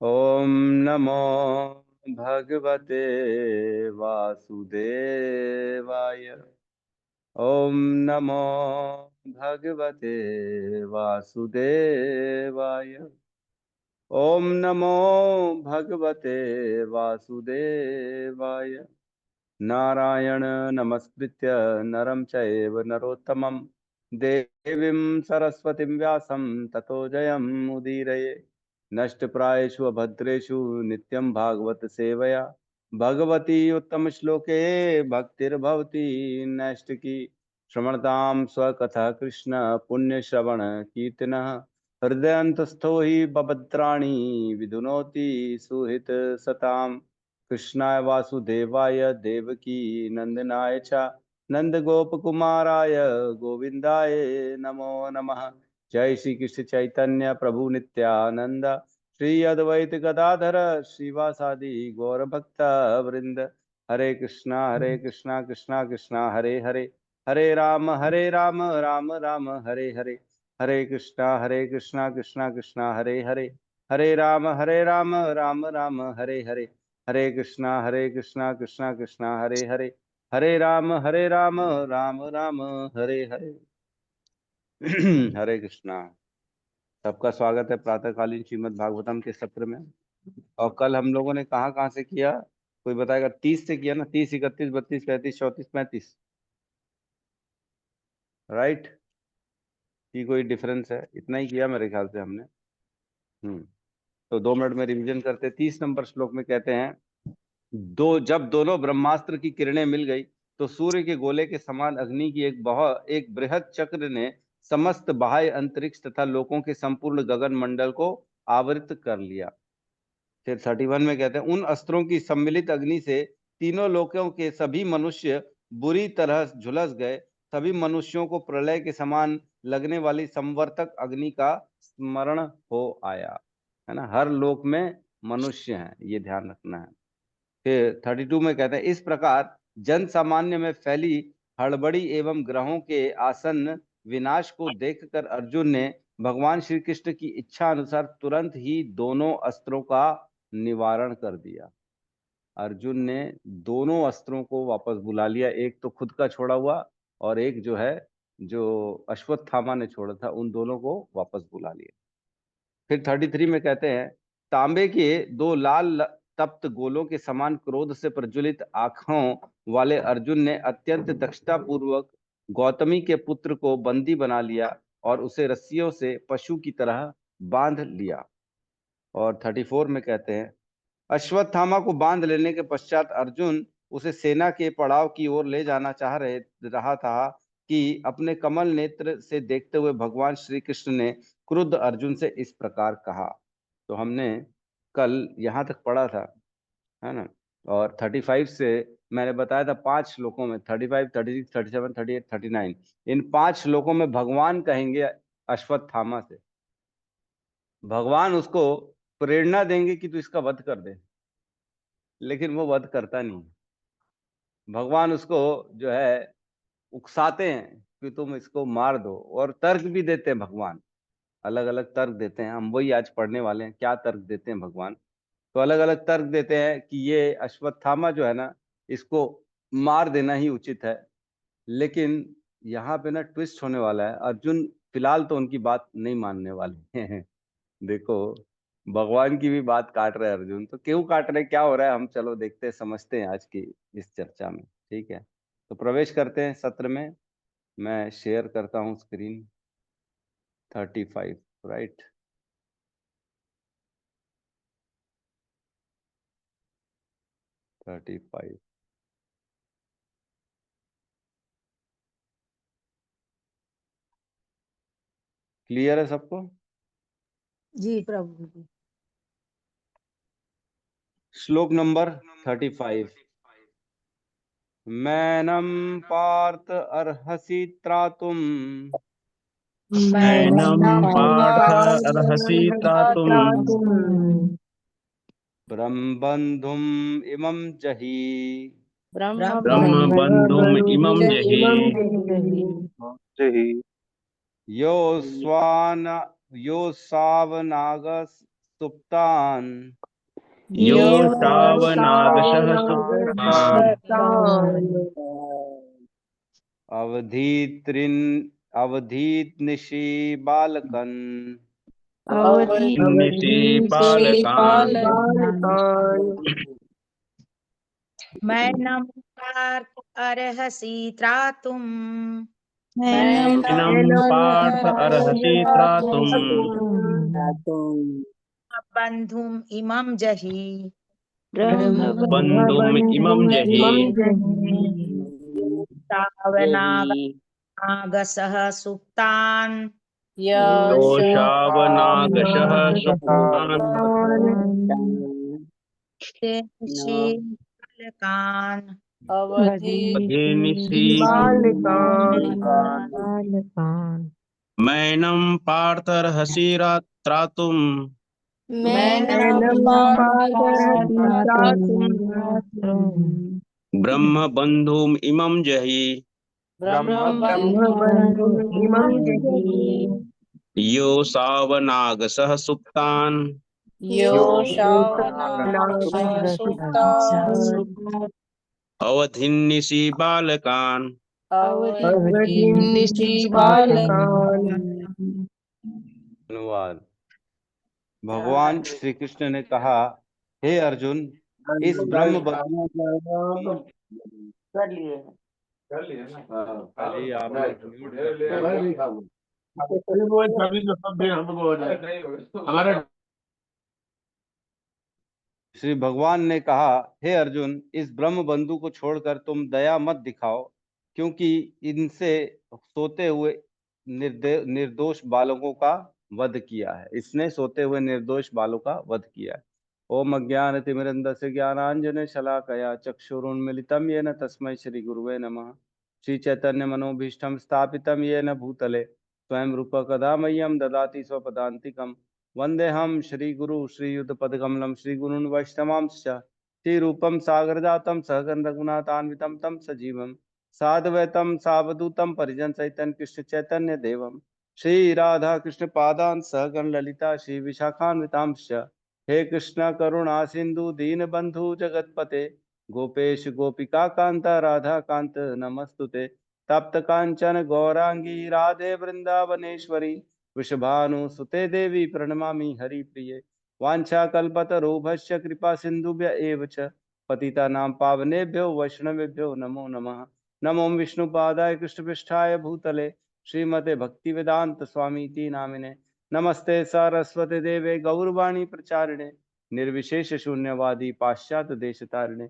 ओम नमो भगवते वासुदेवाय। ओम नमो भगवते वासुदेवाय। ओम नमो भगवते वासुदेवाय। नारायण नमस्कृत्य नरं चैव नरोत्तमं देवीं सरस्वतीं व्यासं ततो जयमुदीरये। नष्टप्रायेषु भद्रेषु नित्यं भागवत सेवया भगवती उत्तम श्लोके भक्तिर्भवती नैष्टिकी। श्रवणतां स्वकथा कृष्ण पुण्यश्रवण कीर्तनः हृदयन्तस्थो हि बभद्राणि विधुनोति सुहित सताम्। कृष्णाय वासुदेवाय देवकी नंदनाय च नंदगोपकुमाराय गोविंदाय नमो नमः। जय श्री कृष्ण चैतन्य प्रभु नित्यानंद श्री अद्वैत गदाधर श्रीवासादि गौर भक्त वृंद। हरे कृष्णा कृष्णा कृष्णा हरे हरे, हरे राम राम राम हरे हरे। हरे कृष्णा कृष्णा कृष्णा हरे हरे, हरे राम राम राम हरे हरे। हरे कृष्णा कृष्णा कृष्णा हरे हरे, हरे राम राम राम हरे हरे। हरे कृष्णा। सबका स्वागत है प्रातःकालीन श्रीमद् भागवतम के सत्र में। और कल हम लोगों ने कहाँ कहाँ से किया, कोई बताएगा? 30 से किया ना? 30, 31, 32, 33, 34, 35, राइट? की कोई डिफरेंस है? इतना ही किया मेरे ख्याल से हमने। तो 2 मिनट में रिवीजन करते। 30 नंबर श्लोक में कहते हैं, जब दोनों ब्रह्मास्त्र की किरणें मिल गई तो सूर्य के गोले के समान अग्नि की एक बृहद चक्र ने समस्त बाह्य अंतरिक्ष तथा लोकों के संपूर्ण गगन मंडल को आवृत कर लिया। फिर 31 में कहते हैं, उन अस्त्रों की सम्मिलित अग्नि से तीनों लोकों के सभी मनुष्य बुरी तरह झुलस गए। सभी मनुष्यों को प्रलय के समान लगने वाली संवर्तक अग्नि का स्मरण हो आया। है ना? हर लोक में मनुष्य हैं, ये ध्यान रखना है। फिर 32 में कहते हैं, इस प्रकार जन सामान्य में फैली हड़बड़ी एवं ग्रहों के आसन्न विनाश को देखकर अर्जुन ने भगवान श्री कृष्ण की इच्छा अनुसार तुरंत ही दोनों अस्त्रों का निवारण कर दिया। अर्जुन ने दोनों अस्त्रों को वापस बुला लिया, एक तो खुद का छोड़ा हुआ और एक जो है जो अश्वत्थामा ने छोड़ा था, उन दोनों को वापस बुला लिया। फिर 33 में कहते हैं, तांबे के दो लाल तप्त गोलों के समान क्रोध से प्रज्वलित आंखों वाले अर्जुन ने अत्यंत दक्षता पूर्वक गौतमी के पुत्र को बंदी बना लिया और उसे रस्सियों से पशु की तरह बांध लिया। और 34 में कहते हैं, अश्वत्थामा को बांध लेने के पश्चात अर्जुन उसे सेना के पड़ाव की ओर ले जाना रहा था कि अपने कमल नेत्र से देखते हुए भगवान श्री कृष्ण ने क्रुद्ध अर्जुन से इस प्रकार कहा। तो हमने कल यहाँ तक पढ़ा था, है ना? और 35 से मैंने बताया था 5 श्लोकों में, 35, 36, 37, 38, 39, इन 5 श्लोकों में भगवान कहेंगे अश्वत्थामा से, भगवान उसको प्रेरणा देंगे कि तू इसका वध कर दे, लेकिन वो वध करता नहीं। भगवान उसको जो है उकसाते हैं कि तुम इसको मार दो, और तर्क भी देते हैं भगवान, अलग अलग तर्क देते हैं। हम वही आज पढ़ने वाले हैं, क्या तर्क देते हैं भगवान। तो अलग अलग तर्क देते हैं कि ये अश्वत्थामा जो है ना, इसको मार देना ही उचित है। लेकिन यहाँ पे ना ट्विस्ट होने वाला है, अर्जुन फिलहाल तो उनकी बात नहीं मानने वाले हैं। देखो, भगवान की भी बात काट रहे हैं अर्जुन, तो क्यों काट रहे हैं, क्या हो रहा है, हम चलो देखते हैं, समझते हैं आज की इस चर्चा में। ठीक है, तो प्रवेश करते हैं सत्र में। मैं शेयर करता हूँ screen. 35, right? Thirty five clear है सबको? जी प्रभु जी। श्लोक नंबर 35। मैनम पार्थ अर्हसि त्रातुम नैनं पार्थ अर्हसि त्रातुम् ब्रह्मबंधुम इमं जहि ब्रह्मबन्धुम् इमं जहि यो स्वान यो सावनागस्तु सुप्तान् योषावनागशः सुप्तान् अवधीतनिषि बालकन् निशि बालकान् मैनं अर्हसि त्रातुम् नैनं पार्थ अर्हसि त्रातुम् बन्धुम् इमं जहि बन्धुम् इमं जहि तावनागसः सुप्तान् योषावनागशः सुप्तान् निशि बालकान् अधीनिसि मैनं पार्थ अर्हसि त्रातुम् ब्रह्म बन्धुम् इमं जहि योषावनागसः सुप्तान् अवधीनिसि बालकान् अनुवाद। भगवान श्री कृष्ण ने कहा, हे अर्जुन, इस ब्रह्म श्री भगवान ने कहा, हे अर्जुन, इस ब्रह्म बंधु को छोड़कर तुम दया मत दिखाओ, क्योंकि इनसे सोते हुए निर्दोष बालकों का वध किया है। इसने सोते हुए निर्दोष बालों का वध किया है। ओम अज्ञानतिमिरन्धस्य ज्ञानांजन शलाकया चक्षुरुन्मीलितं येन तस्मै श्री गुरुवे नमः। श्री चैतन्य मनोभीष्टं स्थापितं येन भूतले स्वयं रूप कदा मह्यं ददाति स्वपदान्तिकम्। वन्देऽहं श्रीगुरु श्रीयुतपदकमलं श्रीगुरून् वैष्णवांश्च श्रीरूपं सागरजातं सहगण रघुनाथान्वितं तं सजीवं साद्वैतं सावधूतं परिजनसहितं कृष्ण चैतन्य देवं श्री राधा कृष्ण पादान् सहगण ललिता श्री विशाखान्वितांश्च। हे कृष्ण करुणा सिंधु दीनबंधु जगतपते गोपेश गोपिका कांत राधा कांत नमस्तुते। तप्त कांचन गौरांगी राधे वृंदावनेश्वरी वृषभानुसुते देवी प्रणमामि हरिप्रिये। वाञ्छाकल्पतरुभ्यश्च कृपा सिन्धुभ्य एव च पतितानां पावनेभ्यो वैष्णवेभ्यो नमो नमः। नमो विष्णुपादाय कृष्णपृष्ठाय भूतले श्रीमते भक्तिवेदांत स्वामीति नामिने। नमस्ते सरस्वती देवे गौरवाणी प्रचारिणे निर्विशेष शून्यवादी पाश्चात्य देशतारिणे।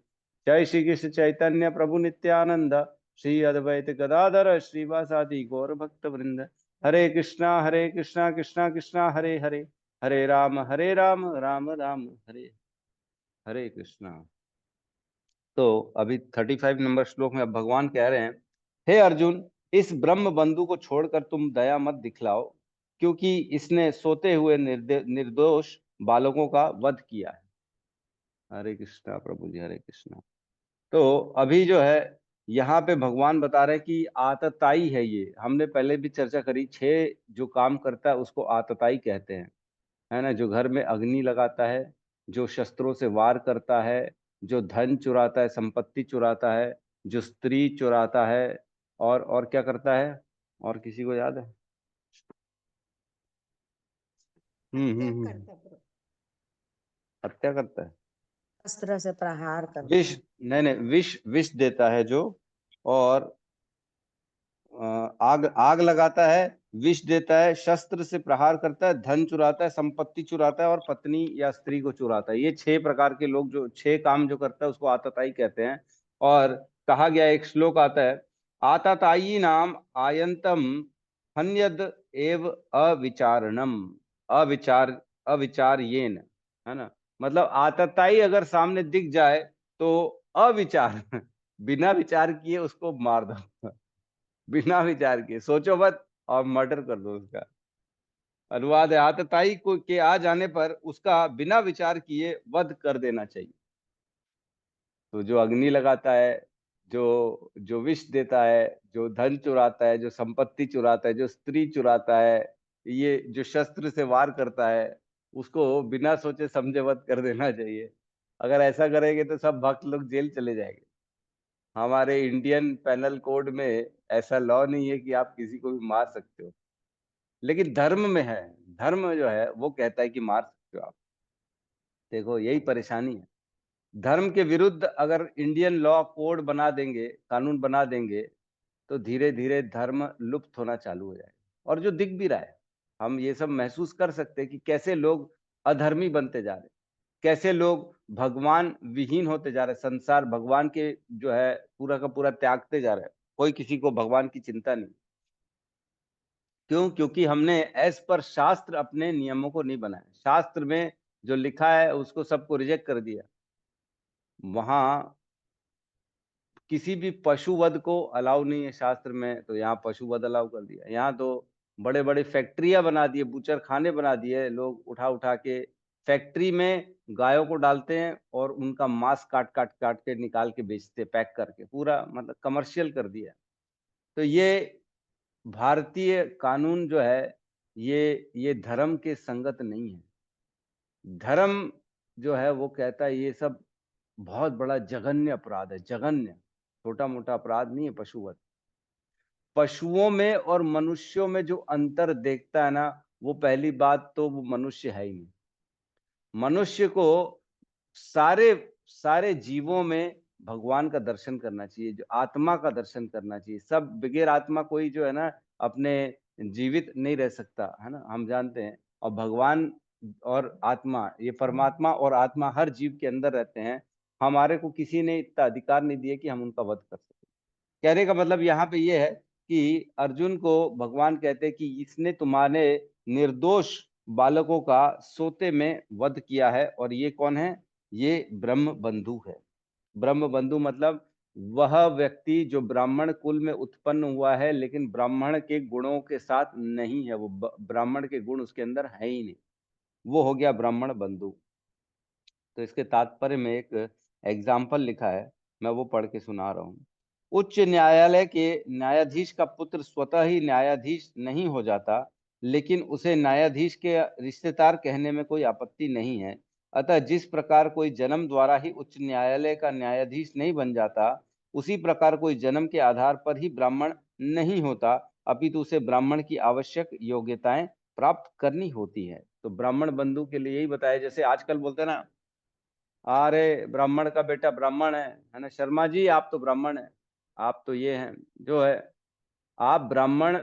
जय श्री कृष्ण चैतन्य प्रभु नित्यानंद श्री अद्वैत गदाधर श्रीवासादि गौर भक्त वृंद। हरे कृष्णा कृष्णा कृष्णा हरे हरे, हरे राम राम राम हरे हरे कृष्णा। तो अभी 35 नंबर श्लोक में अब भगवान कह रहे हैं, हे अर्जुन, इस ब्रह्म बंधु को छोड़कर तुम दया मत दिखलाओ, क्योंकि इसने सोते हुए निर्दोष बालकों का वध किया है। हरे कृष्णा प्रभु जी, हरे कृष्णा। तो अभी जो है यहाँ पे भगवान बता रहे हैं कि आतताई है ये। हमने पहले भी चर्चा करी, 6 जो काम करता है उसको आतताई कहते हैं, है ना। जो घर में अग्नि लगाता है, जो शस्त्रों से वार करता है, जो धन चुराता है, संपत्ति चुराता है, जो स्त्री चुराता है, और क्या करता है, और किसी को याद है? हत्या करता है, अस्त्र से प्रहार करता विष, नहीं विष देता है जो, और आग लगाता है, विष देता है, शस्त्र से प्रहार करता है, धन चुराता है, संपत्ति चुराता है, और पत्नी या स्त्री को चुराता है। ये 6 प्रकार के लोग, जो 6 काम जो करता है उसको आतताई कहते हैं। और कहा गया, एक श्लोक आता है, आतताई नाम आयंतम हन्यद एव अविचारणम अविचार्येन, है ना। मतलब आतताई अगर सामने दिख जाए तो अविचार बिना विचार किए उसको मार दो बिना विचार किए, सोचो मत और मर्डर कर दो उसका। अनुवाद है, आतताई को के आ जाने पर उसका बिना विचार किए वध कर देना चाहिए। तो जो अग्नि लगाता है, जो जो विष देता है, जो धन चुराता है, जो संपत्ति चुराता है, जो स्त्री चुराता है, ये जो शस्त्र से वार करता है, उसको बिना सोचे समझे वध कर देना चाहिए। अगर ऐसा करेंगे तो सब भक्त लोग जेल चले जाएंगे। हमारे इंडियन पेनल कोड में ऐसा लॉ नहीं है कि आप किसी को भी मार सकते हो, लेकिन धर्म में है। धर्म जो है वो कहता है कि मार सकते हो आप। देखो यही परेशानी है। धर्म के विरुद्ध अगर इंडियन लॉ कोड बना देंगे, कानून बना देंगे, तो धीरे धीरे धर्म लुप्त होना चालू हो जाएगा। और जो दिख भी रहा है, हम ये सब महसूस कर सकते हैं कि कैसे लोग अधर्मी बनते जा रहे, कैसे लोग भगवान विहीन होते जा रहे, संसार भगवान के जो है पूरा का पूरा त्यागते जा रहे हैं। कोई किसी को भगवान की चिंता नहीं। क्यों? क्योंकि हमने एज पर शास्त्र अपने नियमों को नहीं बनाया। शास्त्र में जो लिखा है उसको सबको रिजेक्ट कर दिया। वहां किसी भी पशुवध को अलाउ नहीं है शास्त्र में, तो यहाँ पशुवध अलाउ कर दिया। यहाँ तो बड़े बड़े फैक्ट्रियां बना दिए, बुचर खाने बना दिए। लोग उठा उठा के फैक्ट्री में गायों को डालते हैं और उनका मांस काट काट काट के निकाल के बेचते, पैक करके, पूरा मतलब कमर्शियल कर दिया। तो ये भारतीय कानून जो है ये धर्म के संगत नहीं है। धर्म जो है वो कहता है ये सब बहुत बड़ा जघन्य अपराध है। जघन्य, छोटा मोटा अपराध नहीं है पशुवध। पशुओं में और मनुष्यों में जो अंतर देखता है ना, वो पहली बात तो वो मनुष्य है ही नहीं। मनुष्य को सारे सारे जीवों में भगवान का दर्शन करना चाहिए, जो आत्मा का दर्शन करना चाहिए। सब बगैर आत्मा कोई जो है ना अपने जीवित नहीं रह सकता, है ना, हम जानते हैं। और भगवान और आत्मा, ये परमात्मा और आत्मा हर जीव के अंदर रहते हैं। हमारे को किसी ने इतना अधिकार नहीं दिया कि हम उनका वध कर सकें। कहने का मतलब यहाँ पे ये है कि अर्जुन को भगवान कहते हैं कि इसने तुम्हारे निर्दोष बालकों का सोते में वध किया है। और ये कौन है? ये ब्रह्म बंधु है। ब्रह्म बंधु मतलब वह व्यक्ति जो ब्राह्मण कुल में उत्पन्न हुआ है, लेकिन ब्राह्मण के गुणों के साथ नहीं है। वो ब्राह्मण के गुण उसके अंदर है ही नहीं, वो हो गया ब्राह्मण बंधु। तो इसके तात्पर्य में एक एग्जाम्पल लिखा है, मैं वो पढ़ के सुना रहा हूँ। उच्च न्यायालय के न्यायाधीश का पुत्र स्वतः ही न्यायाधीश नहीं हो जाता, लेकिन उसे न्यायाधीश के रिश्तेदार कहने में कोई आपत्ति नहीं है। अतः जिस प्रकार कोई जन्म द्वारा ही उच्च न्यायालय का न्यायाधीश नहीं बन जाता, उसी प्रकार कोई जन्म के आधार पर ही ब्राह्मण नहीं होता, अपितु उसे ब्राह्मण की आवश्यक योग्यताएं प्राप्त करनी होती है। तो ब्राह्मण बंधु के लिए यही बताया। जैसे आजकल बोलते हैं ना, अरे ब्राह्मण का बेटा ब्राह्मण है ना, शर्मा जी आप तो ब्राह्मण है, आप तो ये हैं जो है। आप ब्राह्मण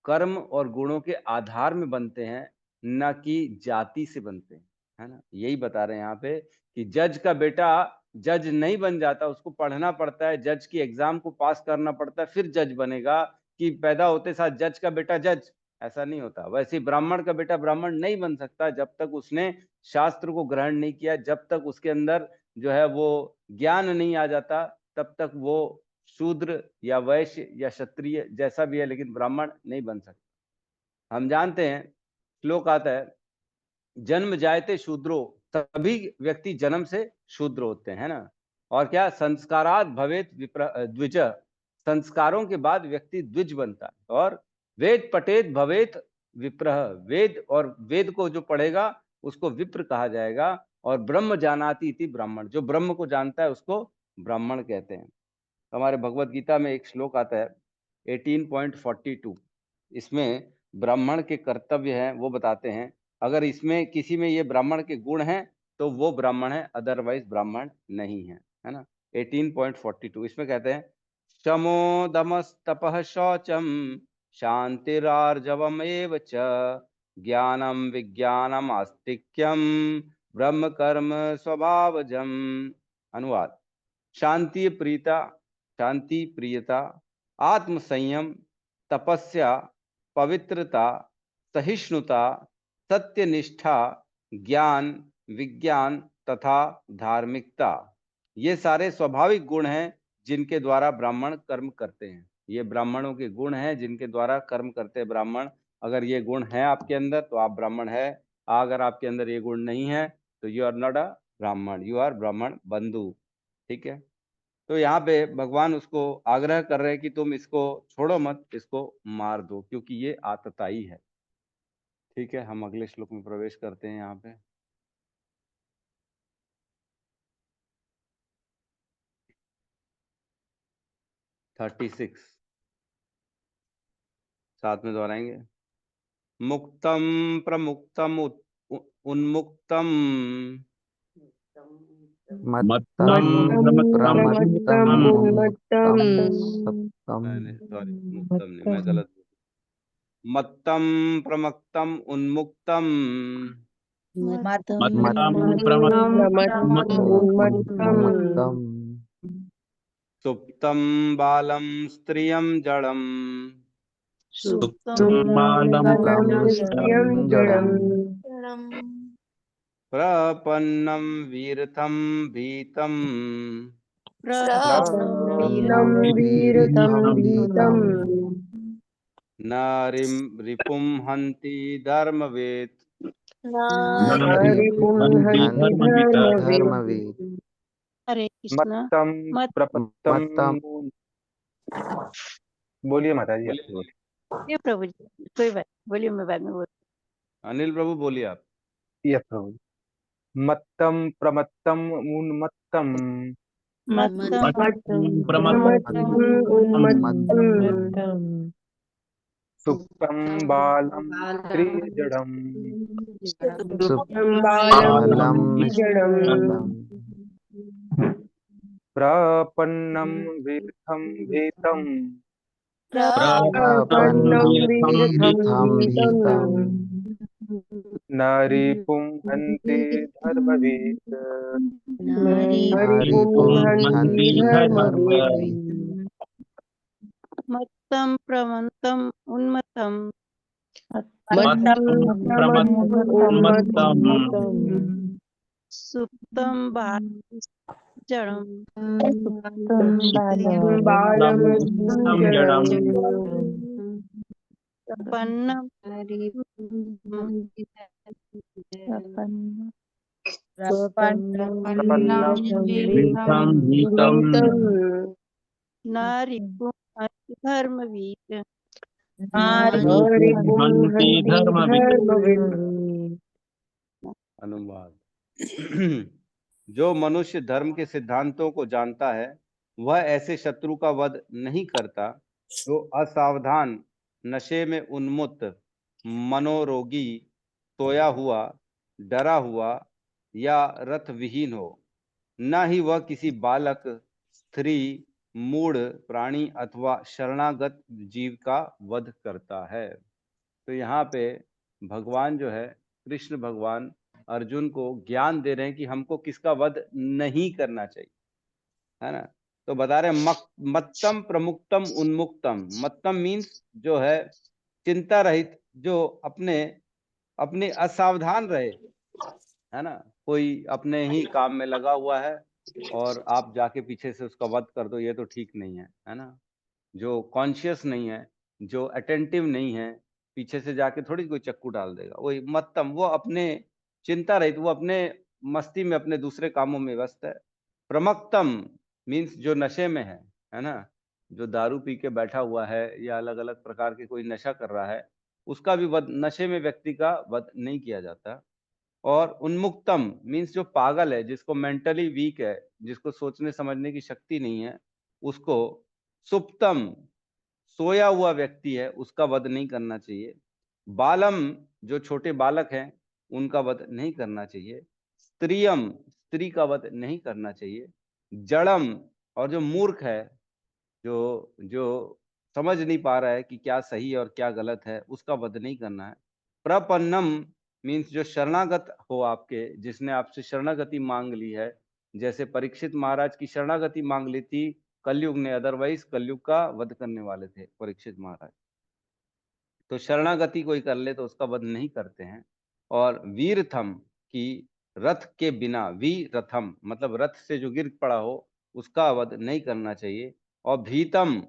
कर्म और गुणों के आधार में बनते हैं, न कि जाति से बनते हैं, है ना। यही बता रहे हैं यहाँ पे कि जज का बेटा जज नहीं बन जाता, उसको पढ़ना पड़ता है, जज की एग्जाम को पास करना पड़ता है, फिर जज बनेगा। कि पैदा होते साथ जज का बेटा जज, ऐसा नहीं होता। वैसे ही ब्राह्मण का बेटा ब्राह्मण नहीं बन सकता जब तक उसने शास्त्र को ग्रहण नहीं किया, जब तक उसके अंदर जो है वो ज्ञान नहीं आ जाता, तब तक वो शूद्र या वैश्य या क्षत्रिय जैसा भी है, लेकिन ब्राह्मण नहीं बन सकता। हम जानते हैं, श्लोक आता है, जन्म जायते शूद्रो, सभी व्यक्ति जन्म से शूद्र होते हैं ना। और क्या? संस्कारात भवेत द्विज, संस्कारों के बाद व्यक्ति द्विज बनता है। और वेद पठेत भवेत विप्रह, वेद और वेद को जो पढ़ेगा उसको विप्र कहा जाएगा। और ब्रह्म जानाति इति ब्राह्मण, जो ब्रह्म को जानता है उसको ब्राह्मण कहते हैं। हमारे भगवत गीता में एक श्लोक आता है 18.42, इसमें ब्राह्मण के कर्तव्य हैं वो बताते हैं। अगर इसमें किसी में ये ब्राह्मण के गुण हैं तो वो ब्राह्मण है, अदरवाइज ब्राह्मण नहीं है ना। 18.42 इसमें कहते हैं, शमो दमस्तपः शौचम शांतिरार्जवम एव च ज्ञानम विज्ञानम आस्तिक्यम ब्रह्म कर्म स्वभावजम। अनुवाद: शांति प्रियता, शांति प्रियता, आत्म संयम, तपस्या, पवित्रता, सहिष्णुता, सत्यनिष्ठा, ज्ञान, विज्ञान तथा धार्मिकता, ये सारे स्वाभाविक गुण हैं जिनके द्वारा ब्राह्मण कर्म करते हैं। ये ब्राह्मणों के गुण हैं जिनके द्वारा कर्म करते हैं ब्राह्मण। अगर ये गुण है आपके अंदर तो आप ब्राह्मण है। अगर आपके अंदर ये गुण नहीं है तो यू आर नॉट अ ब्राह्मण, यू आर ब्राह्मण बंधु। ठीक है। तो यहाँ पे भगवान उसको आग्रह कर रहे हैं कि तुम इसको छोड़ो मत, इसको मार दो, क्योंकि ये आतताई है। ठीक है, हम अगले श्लोक में प्रवेश करते हैं यहाँ पे। थर्टी सिक्स साथ में दोहराएंगे। मुक्तम प्रमुक्तम उन्मुक्तम मत्तम प्रमत्तम उन्मत्तम मैंने सॉरी मुक्तम नहीं, मैं गलत बोल। मत्तम प्रमक्तम उन्मुक्तम मत्तम उन्मत्तम सुप्तम बालम स्त्रियम जड़म सुप्तं बालं स्त्रियं जडम् प्रपन्नम वीरथम भीतम प्रपन्नं वीरतं भीतं नारिम रिपुम हन्ति धर्मवेत् रिपुं हन्ति धर्मवेत् हरे कृष्ण मत्तम मत- प्रपत्तम मत्तम बोलिए माता जी, आप बोलिए। बोलिए। ये प्रभु जी कोई बात बोलिए, मैं बाद में बोल। अनिल प्रभु बोलिए आप। यस प्रभु जी। मत्तम प्रमत्तम उन्मत्तम मत्तम प्रमत्तम उन्मत्तम सुप्तम बालम त्रिजडम सुप्तं बालं जडम् प्रपन्नम वीरथम भीतम प्रपन्नं वीरतं भीतं नारीपुं हन्ति धर्मवीत् रिपुं हन्ति धर्मवेत् मत्तम प्रमत्तम उन्मत्तम प्रमत्तम सुप्तम जड़म बालं जडम् पन्नम भीतं भीतं नारिपुं हन्ति धर्मवीत रिपुं हन्ति धर्मवेत् अनुवाद। जो मनुष्य धर्म के सिद्धांतों को जानता है वह ऐसे शत्रु का वध नहीं करता जो असावधान, नशे में उन्मुक्त, मनोरोगी, सोया हुआ, डरा हुआ या रथ विहीन हो। न ही वह किसी बालक, स्त्री, मूढ़ प्राणी अथवा शरणागत जीव का वध करता है। तो यहाँ पे भगवान जो है, कृष्ण भगवान अर्जुन को ज्ञान दे रहे हैं कि हमको किसका वध नहीं करना चाहिए, है ना। तो बता रहे हैं मत्तम प्रमुक्तम उन्मुक्तम। मत्तम मीन्स जो है चिंता रहित, जो अपने असावधान रहे, है ना। कोई अपने ही काम में लगा हुआ है और आप जाके पीछे से उसका वध कर दो, ये तो ठीक नहीं है ना। जो कॉन्शियस नहीं है, जो अटेंटिव नहीं है, पीछे से जाके थोड़ी कोई चक्कू डाल देगा। वही मत्तम, वो अपने चिंता रहित, वो अपने मस्ती में, अपने दूसरे कामों में व्यस्त है। प्रमक्तम मीन्स जो नशे में है ना। जो दारू पी के बैठा हुआ है या अलग अलग प्रकार के कोई नशा कर रहा है, उसका भी वध, नशे में व्यक्ति का वध नहीं किया जाता। और उन्मुक्तम मीन्स जो पागल है, जिसको मेंटली वीक है, जिसको सोचने समझने की शक्ति नहीं है, उसको सुप्तम, सोया हुआ व्यक्ति है, उसका वध नहीं करना चाहिए। बालम जो छोटे बालक हैं, उनका वध नहीं करना चाहिए। स्त्रियम स्त्री का वध नहीं करना चाहिए। जड़म और जो मूर्ख है, जो जो समझ नहीं पा रहा है कि क्या सही है और क्या गलत है, उसका वध नहीं करना है। प्रपन्नम मीन्स जो शरणागत हो आपके, जिसने आपसे शरणागति मांग ली है, जैसे परीक्षित महाराज की शरणागति मांग ली थी कलयुग ने, अदरवाइज कलयुग का वध करने वाले थे परीक्षित महाराज। तो शरणागति कोई कर ले तो उसका वध नहीं करते हैं। और वीरथम की रथ के बिना, वीरथम मतलब रथ से जो गिर पड़ा हो, उसका वध नहीं करना चाहिए। और भीतम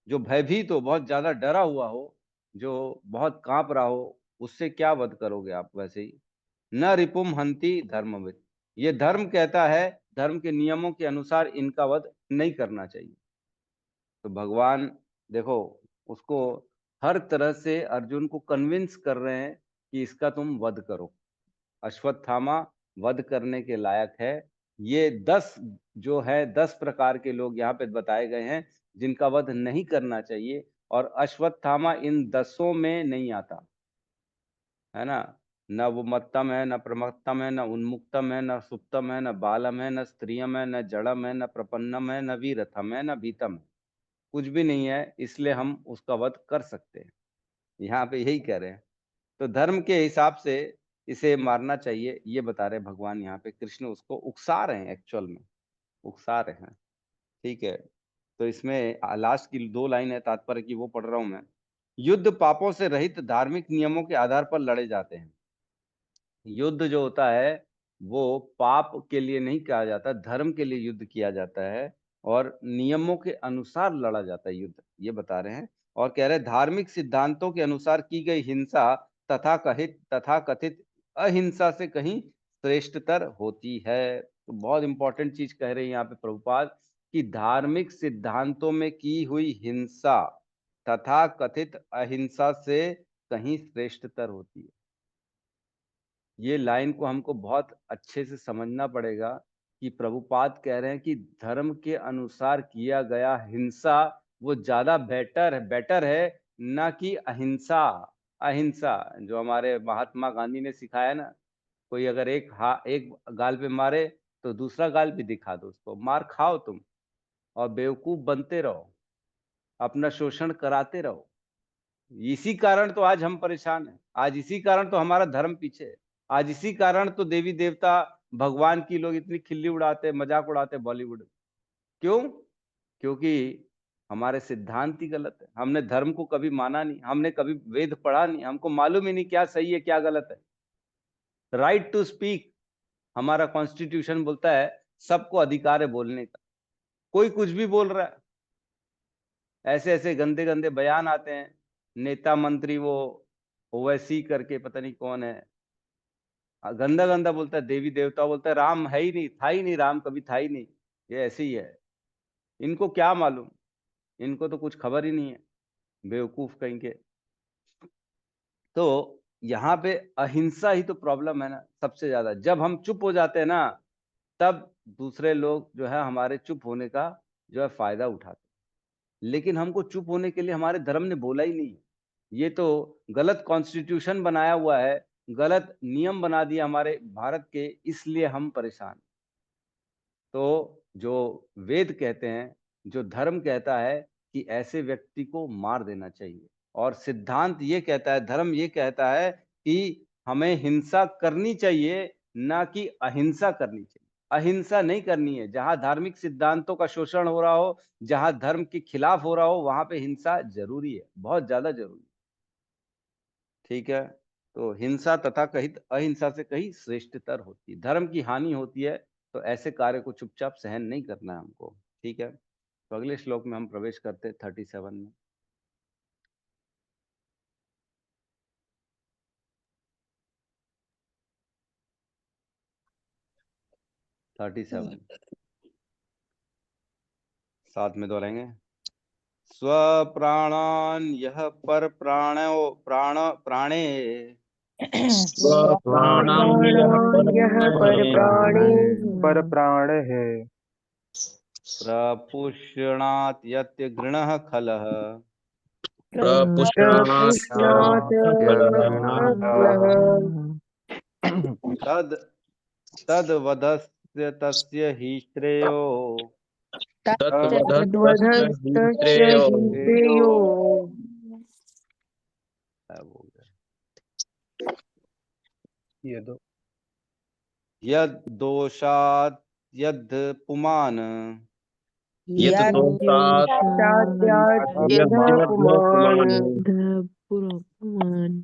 जो भयभीत हो, बहुत ज्यादा डरा हुआ हो, जो बहुत कांप रहा हो, उससे क्या वध करोगे आप। वैसे ही न रिपुम हंति धर्मविद, ये धर्म कहता है, धर्म के नियमों के अनुसार इनका वध नहीं करना चाहिए। तो भगवान देखो उसको हर तरह से अर्जुन को कन्विंस कर रहे हैं कि इसका तुम वध करो। अश्वत्थामा वध करने के लायक है। ये 10 जो है 10 प्रकार के लोग यहाँ पे बताए गए हैं जिनका वध नहीं करना चाहिए, और अश्वत्थामा इन 10 में नहीं आता है ना। न वो मत्तम है, न प्रमत्तम है, न उन्मुक्तम है, न सुप्तम है, न बालम है, न स्त्रियम है, न जड़म है, न प्रपन्नम है, न वीरथम है, न भीतम है। कुछ भी नहीं है, इसलिए हम उसका वध कर सकते हैं। यहाँ पे यही कह रहे हैं। तो धर्म के हिसाब से इसे मारना चाहिए, ये बता रहे भगवान। यहाँ पे कृष्ण उसको उकसा रहे हैं, एक्चुअल में उकसा रहे हैं। ठीक है, तो इसमें लास्ट की 2 लाइन है तात्पर्य की, वो पढ़ रहा हूं मैं। युद्ध पापों से रहित धार्मिक नियमों के आधार पर लड़े जाते हैं। युद्ध जो होता है वो पाप के लिए नहीं किया जाता, धर्म के लिए युद्ध किया जाता है और नियमों के अनुसार लड़ा जाता है युद्ध, ये बता रहे हैं। और कह रहे हैं धार्मिक सिद्धांतों के अनुसार की गई हिंसा तथा कथित अहिंसा से कहीं श्रेष्ठतर होती है। तो बहुत इंपॉर्टेंट चीज कह रहे हैं यहाँ पे प्रभुपाद कि धार्मिक सिद्धांतों में की हुई हिंसा तथा कथित अहिंसा से कहीं श्रेष्ठतर होती है। ये लाइन को हमको बहुत अच्छे से समझना पड़ेगा कि प्रभुपाद कह रहे हैं कि धर्म के अनुसार किया गया हिंसा वो ज्यादा बेटर है ना कि अहिंसा। अहिंसा जो हमारे महात्मा गांधी ने सिखाया ना, कोई अगर एक गाल पे मारे तो दूसरा गाल भी दिखा दो उसको, मार खाओ तुम और बेवकूफ बनते रहो, अपना शोषण कराते रहो। इसी कारण तो आज हम परेशान हैं, आज इसी कारण तो हमारा धर्म पीछे है, आज इसी कारण तो देवी देवता भगवान की लोग इतनी खिल्ली उड़ाते, मजाक उड़ाते बॉलीवुड। क्यों? क्योंकि हमारे सिद्धांत ही गलत है। हमने धर्म को कभी माना नहीं, हमने कभी वेद पढ़ा नहीं, हमको मालूम ही नहीं क्या सही है क्या गलत है। राइट टू स्पीक, हमारा कॉन्स्टिट्यूशन बोलता है सबको अधिकार है बोलने का। कोई कुछ भी बोल रहा है, ऐसे ऐसे गंदे गंदे बयान आते हैं। नेता मंत्री वो ओवैसी करके पता नहीं कौन है, गंदा गंदा बोलता है, देवी देवता बोलता है, राम है ही नहीं, था ही नहीं, राम कभी था ही नहीं। ये ऐसे ही है, इनको क्या मालूम, इनको तो कुछ खबर ही नहीं है, बेवकूफ कहीं के। तो यहाँ पे अहिंसा ही तो प्रॉब्लम है ना सबसे ज्यादा। जब हम चुप हो जाते हैं ना, तब दूसरे लोग जो है हमारे चुप होने का जो है फायदा उठाते। लेकिन हमको चुप होने के लिए हमारे धर्म ने बोला ही नहीं। ये तो गलत कॉन्स्टिट्यूशन बनाया हुआ है, गलत नियम बना दिया हमारे भारत के, इसलिए हम परेशान। तो जो वेद कहते हैं, जो धर्म कहता है कि ऐसे व्यक्ति को मार देना चाहिए, और सिद्धांत ये कहता है, धर्म ये कहता है कि हमें हिंसा करनी चाहिए ना कि अहिंसा करनी चाहिए। अहिंसा नहीं करनी है। जहां धार्मिक सिद्धांतों का शोषण हो रहा हो, जहां धर्म के खिलाफ हो रहा हो, वहां पे हिंसा जरूरी है, बहुत ज्यादा जरूरी है। ठीक है, तो हिंसा तथा कहित अहिंसा से कहीं श्रेष्ठतर होती है। धर्म की हानि होती है तो ऐसे कार्य को चुपचाप सहन नहीं करना है हमको। ठीक है, तो अगले श्लोक में हम प्रवेश करते हैं 37 में। साथ में दोहराएंगे। स्वप्राणान यह पर प्राणे स्वप्राणान् यः परप्राणे पर प्राण है। प्रपुष्णात् यत् गृणः खलः प्रपुष्णात् तद्वधस्य तस्य हि श्रेयो तद्वधस्तस्य हि श्रेयो ये दो यद दोषात् यद पुमान यत् दोषात् पुमान्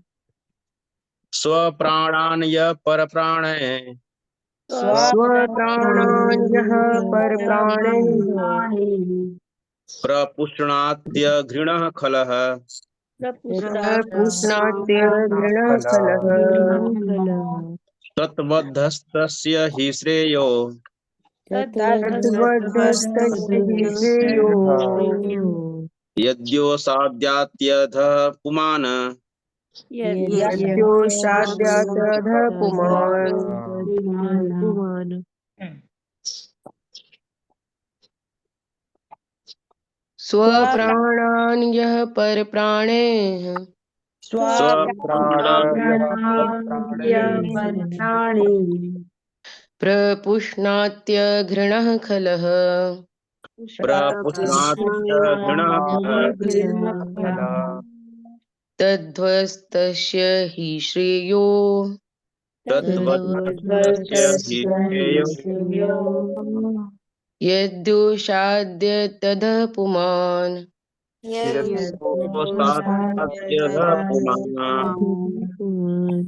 स्वप्राणान् यः परप्राणे स्वप्राणान् यः परप्राणे प्रपुष्णात्य घृणः खलः प्रपुष्णात्य घृणः खलः तद्वधस्तस्य हि श्रेयो तद्वधस्तस्य हि श्रेयो यद्योषाद्यात्यधः पुमान् यद्योषाद्यातऽधः पुमान् हम्म। स्वप्राणान् यः परप्राणैः प्रपुष्णात्यघृणः खलः प्रपुष्णात्य घृणः तद्ध्वस्तस्य हि श्रेयो तद्वत्तस्य हि श्रेयो यद्योषाद्यतदः पुमान् यद्योषाद्यतः पुमान्।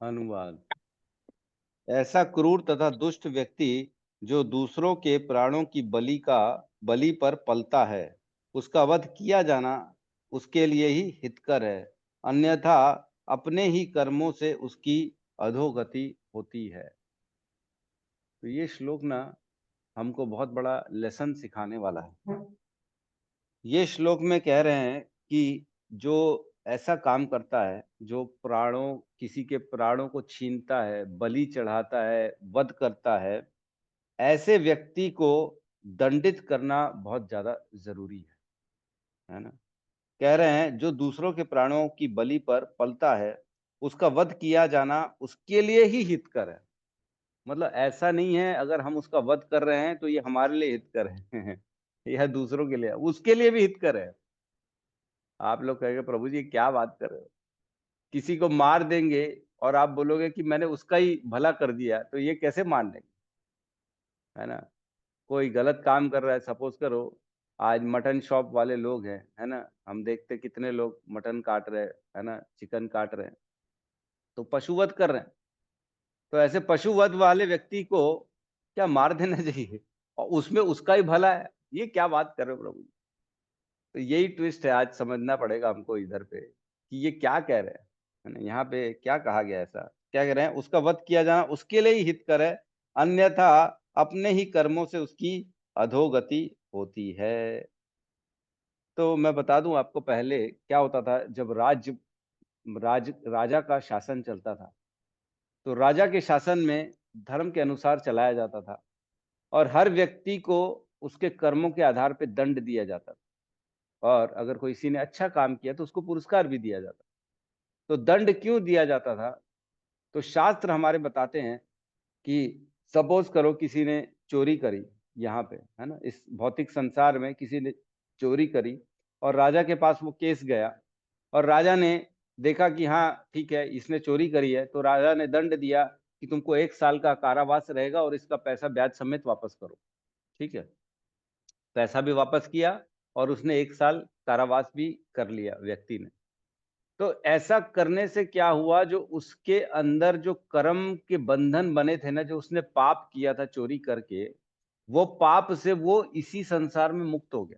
अनुवाद। ऐसा क्रूर तथा दुष्ट व्यक्ति जो दूसरों के प्राणों की बलि पर पलता है, उसका वध किया जाना उसके लिए ही हितकर है, अन्यथा अपने ही कर्मों से उसकी अधोगति होती है। तो ये श्लोक ना हमको बहुत बड़ा लेसन सिखाने वाला है। ये श्लोक में कह रहे हैं कि जो ऐसा काम करता है, जो किसी के प्राणों को छीनता है, बलि चढ़ाता है, वध करता है, ऐसे व्यक्ति को दंडित करना बहुत ज्यादा जरूरी है ना। कह रहे हैं जो दूसरों के प्राणों की बलि पर पलता है, उसका वध किया जाना उसके लिए ही हितकर है। मतलब ऐसा नहीं है अगर हम उसका वध कर रहे हैं तो ये हमारे लिए हितकर है यह दूसरों के लिए, उसके लिए भी हितकर है। आप लोग कहेंगे प्रभु जी क्या बात कर रहे हो, किसी को मार देंगे और आप बोलोगे कि मैंने उसका ही भला कर दिया, तो ये कैसे मान लेंगे, है ना। कोई गलत काम कर रहा है, सपोज करो आज मटन शॉप वाले लोग हैं, है ना, हम देखते कितने लोग मटन काट रहे हैं, है ना, चिकन काट रहे हैं, तो पशुवध कर रहे हैं। तो ऐसे पशुवध वाले व्यक्ति को क्या मार देना चाहिए और उसमें उसका ही भला है, ये क्या बात कर रहे हो प्रभु। तो यही ट्विस्ट है, आज समझना पड़ेगा हमको इधर पे कि ये क्या कह रहे हैं, है ना। यहाँ पे क्या कहा गया, ऐसा क्या कह रहे हैं, उसका वध किया जाना उसके लिए ही हितकर है, अन्यथा अपने ही कर्मों से उसकी अधोगति होती है। तो मैं बता दूं आपको, पहले क्या होता था, जब राजा का शासन चलता था, तो राजा के शासन में धर्म के अनुसार चलाया जाता था और हर व्यक्ति को उसके कर्मों के आधार पे दंड दिया जाता था, और अगर कोई किसी ने अच्छा काम किया तो उसको पुरस्कार भी दिया जाता। तो दंड क्यों दिया जाता था, तो शास्त्र हमारे बताते हैं कि सपोज करो किसी ने चोरी करी, यहाँ पे, है ना, इस भौतिक संसार में किसी ने चोरी करी और राजा के पास वो केस गया और राजा ने देखा कि हाँ ठीक है इसने चोरी करी है, तो राजा ने दंड दिया कि तुमको 1 साल का कारावास रहेगा और इसका पैसा ब्याज समेत वापस करो। ठीक है, पैसा भी वापस किया और उसने 1 साल कारावास भी कर लिया व्यक्ति ने। तो ऐसा करने से क्या हुआ, जो उसके अंदर जो कर्म के बंधन बने थे ना, जो उसने पाप किया था चोरी करके, वो पाप से वो इसी संसार में मुक्त हो गया,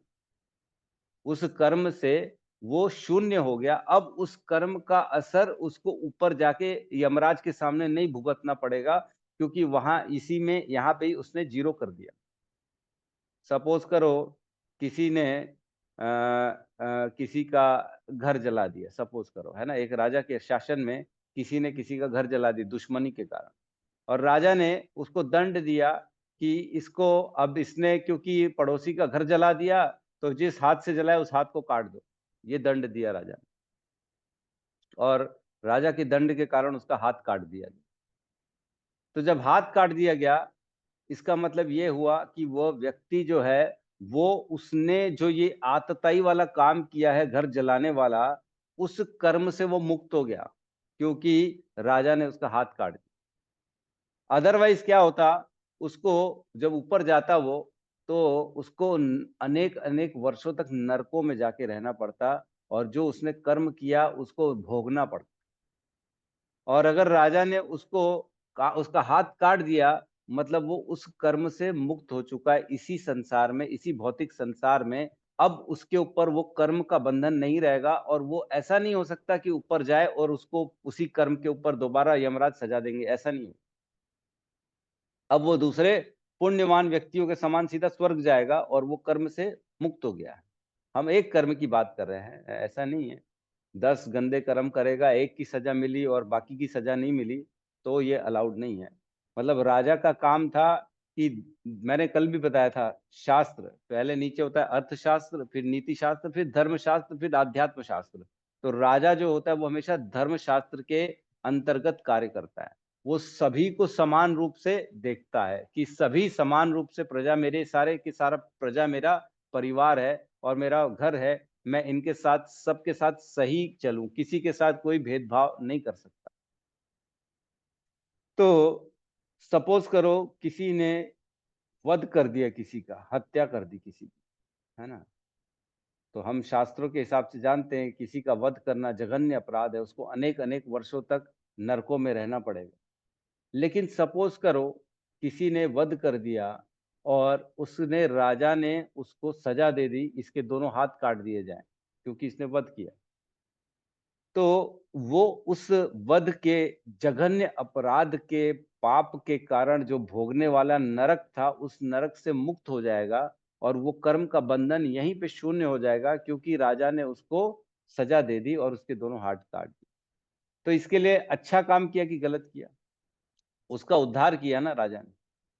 उस कर्म से वो शून्य हो गया। अब उस कर्म का असर उसको ऊपर जाके यमराज के सामने नहीं भुगतना पड़ेगा, क्योंकि वहां इसी में यहाँ पे ही उसने जीरो कर दिया। सपोज करो किसी ने किसी का घर जला दिया, सपोज करो, है ना, एक राजा के शासन में किसी ने किसी का घर जला दिया दुश्मनी के कारण, और राजा ने उसको दंड दिया कि इसको, अब इसने क्योंकि पड़ोसी का घर जला दिया तो जिस हाथ से जलाए उस हाथ को काट दो, ये दंड दिया राजा ने, और राजा के दंड के कारण उसका हाथ काट दिया गया। तो जब हाथ काट दिया गया, इसका मतलब ये हुआ कि वो व्यक्ति जो है, वो उसने जो ये आतताई वाला काम किया है घर जलाने वाला, उस कर्म से वो मुक्त हो गया, क्योंकि राजा ने उसका हाथ काट दिया। अदरवाइज क्या होता, उसको जब ऊपर जाता वो, तो उसको अनेक अनेक वर्षों तक नरकों में जाके रहना पड़ता, और जो उसने कर्म किया उसको भोगना पड़ता। और अगर राजा ने उसका हाथ काट दिया, मतलब वो उस कर्म से मुक्त हो चुका है इसी संसार में, इसी भौतिक संसार में। अब उसके ऊपर वो कर्म का बंधन नहीं रहेगा, और वो ऐसा नहीं हो सकता कि ऊपर जाए और उसको उसी कर्म के ऊपर दोबारा यमराज सजा देंगे, ऐसा नहीं हो। अब वो दूसरे पुण्यवान व्यक्तियों के समान सीधा स्वर्ग जाएगा और वो कर्म से मुक्त हो गया है। हम एक कर्म की बात कर रहे हैं, ऐसा नहीं है। 10 गंदे कर्म करेगा, एक की सजा मिली और बाकी की सजा नहीं मिली, तो ये अलाउड नहीं है। मतलब राजा का काम था कि, मैंने कल भी बताया था, शास्त्र पहले नीचे होता है अर्थशास्त्र, फिर नीति शास्त्र, फिर धर्मशास्त्र, फिर आध्यात्म शास्त्र। तो राजा जो होता है वो हमेशा धर्मशास्त्र के अंतर्गत कार्य करता है। वो सभी को समान रूप से देखता है कि सभी समान रूप से, प्रजा मेरे सारे के सारा प्रजा मेरा परिवार है और मेरा घर है, मैं इनके साथ सबके साथ सही चलूं, किसी के साथ कोई भेदभाव नहीं कर सकता। तो सपोज करो किसी ने वध कर दिया, किसी का हत्या कर दी किसी की, है ना, तो हम शास्त्रों के हिसाब से जानते हैं किसी का वध करना जघन्य अपराध है, उसको अनेक अनेक वर्षों तक नरकों में रहना पड़ेगा। लेकिन सपोज करो किसी ने वध कर दिया और उसने, राजा ने उसको सजा दे दी, इसके दोनों हाथ काट दिए जाएं क्योंकि इसने वध किया। तो वो उस वध के जघन्य अपराध के पाप के कारण जो भोगने वाला नरक था, उस नरक से मुक्त हो जाएगा और वो कर्म का बंधन यहीं पे शून्य हो जाएगा, क्योंकि राजा ने उसको सजा दे दी और उसके दोनों हाथ काट दिए। तो इसके लिए अच्छा काम किया कि गलत किया? उसका उद्धार किया ना राजा ने,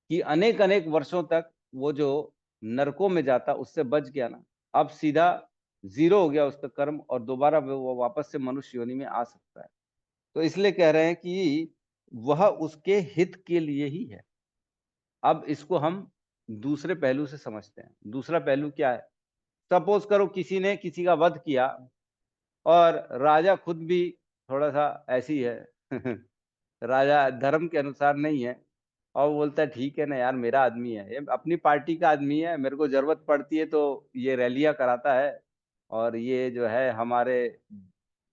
कि अनेक अनेक वर्षों तक वो जो नरकों में जाता उससे बच गया ना, अब सीधा जीरो हो गया उसका कर्म और दोबारा वो वापस से मनुष्य योनि में आ सकता है। तो इसलिए कह रहे हैं कि वह उसके हित के लिए ही है। अब इसको हम दूसरे पहलू से समझते हैं। दूसरा पहलू क्या है? सपोज करो किसी ने किसी का वध किया और राजा खुद भी थोड़ा सा ऐसी है राजा धर्म के अनुसार नहीं है और वो बोलता है ठीक है ना यार, मेरा आदमी है, ये अपनी पार्टी का आदमी है, मेरे को जरूरत पड़ती है तो ये रैलियां कराता है और ये जो है हमारे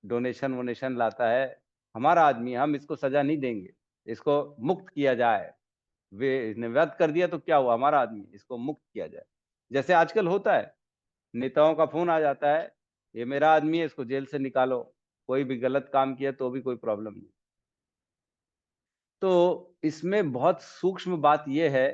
डोनेशन वोनेशन लाता है, हमारा आदमी है, हम इसको सजा नहीं देंगे, इसको मुक्त किया जाए। वे इसने वध कर दिया तो क्या हुआ, हमारा आदमी, इसको मुक्त किया जाए। जैसे आजकल होता है, नेताओं का फोन आ जाता है, ये मेरा आदमी है, इसको जेल से निकालो, कोई भी गलत काम किया तो भी कोई प्रॉब्लम नहीं। तो इसमें बहुत सूक्ष्म बात यह है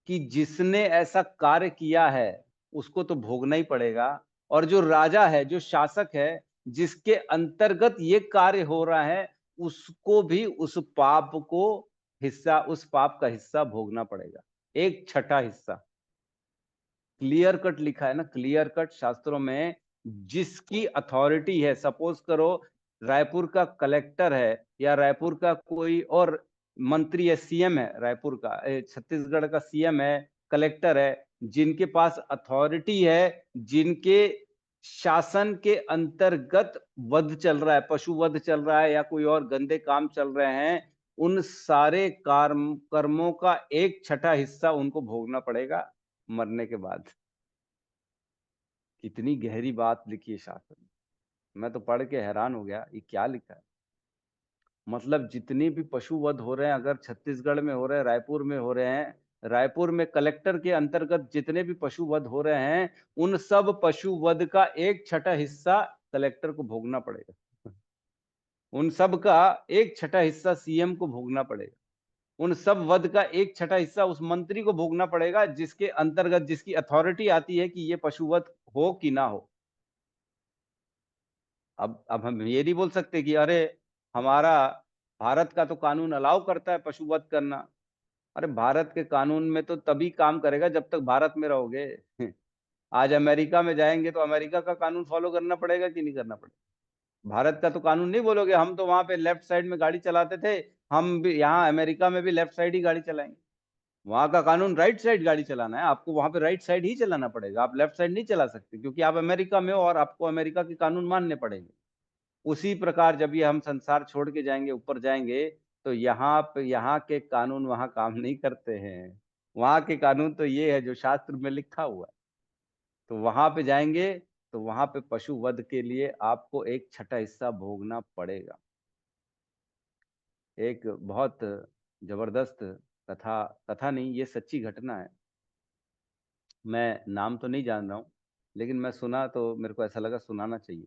कि जिसने ऐसा कार्य किया है उसको तो भोगना ही पड़ेगा, और जो राजा है, जो शासक है, जिसके अंतर्गत ये कार्य हो रहा है, उसको भी उस पाप को हिस्सा, उस पाप का हिस्सा भोगना पड़ेगा, एक छठा हिस्सा। क्लियर कट लिखा है ना, क्लियर कट शास्त्रों में। जिसकी अथॉरिटी है, सपोज करो रायपुर का कलेक्टर है या रायपुर का कोई और मंत्री है, सीएम है रायपुर का, छत्तीसगढ़ का सीएम है, कलेक्टर है, जिनके पास अथॉरिटी है, जिनके शासन के अंतर्गत वध चल रहा है, पशु वध चल रहा है या कोई और गंदे काम चल रहे हैं, उन सारे कर्मों का एक छठा हिस्सा उनको भोगना पड़ेगा मरने के बाद। कितनी गहरी बात लिखी है शास्त्र में, मैं तो पढ़ के हैरान हो गया, ये क्या लिखा है। मतलब जितने भी पशु वध हो रहे हैं, अगर छत्तीसगढ़ में हो रहे हैं, रायपुर में हो रहे हैं, रायपुर में कलेक्टर के अंतर्गत जितने भी पशु वध हो रहे हैं, उन सब पशु वध का एक छठा हिस्सा कलेक्टर को भोगना पड़ेगा। उन सब का एक छठा हिस्सा सीएम को भोगना पड़ेगा। उन सब वध का एक छठा हिस्सा उस मंत्री को भोगना पड़ेगा जिसके अंतर्गत, जिसकी अथॉरिटी आती है कि ये पशु वध हो कि ना हो। अब हम ये नहीं बोल सकते कि अरे हमारा भारत का तो कानून अलाउ करता है पशु वध करना। अरे भारत के कानून में तो तभी काम करेगा जब तक भारत में रहोगे। आज अमेरिका में जाएंगे तो अमेरिका का कानून फॉलो करना पड़ेगा कि नहीं करना पड़ेगा? भारत का तो कानून नहीं बोलोगे, हम तो वहां पे लेफ्ट साइड में गाड़ी चलाते थे, हम भी यहाँ अमेरिका में भी लेफ्ट साइड ही गाड़ी चलाएंगे। वहां का कानून राइट साइड गाड़ी चलाना है, आपको वहां पे राइट साइड ही चलाना पड़ेगा, आप लेफ्ट साइड नहीं चला सकते क्योंकि आप अमेरिका में हो और आपको अमेरिका के कानून मानने पड़ेंगे। उसी प्रकार जब ये हम संसार छोड़ के जाएंगे, ऊपर जाएंगे, तो यहाँ पे यहाँ के कानून वहां काम नहीं करते हैं। वहां के कानून तो ये है जो शास्त्र में लिखा हुआ है। तो वहां पे जाएंगे तो वहां पे पशु वध के लिए आपको एक छठा हिस्सा भोगना पड़ेगा। एक बहुत जबरदस्त कथा, कथा नहीं, ये सच्ची घटना है। मैं नाम तो नहीं जान रहा हूँ, लेकिन मैं सुना तो मेरे को ऐसा लगा सुनाना चाहिए।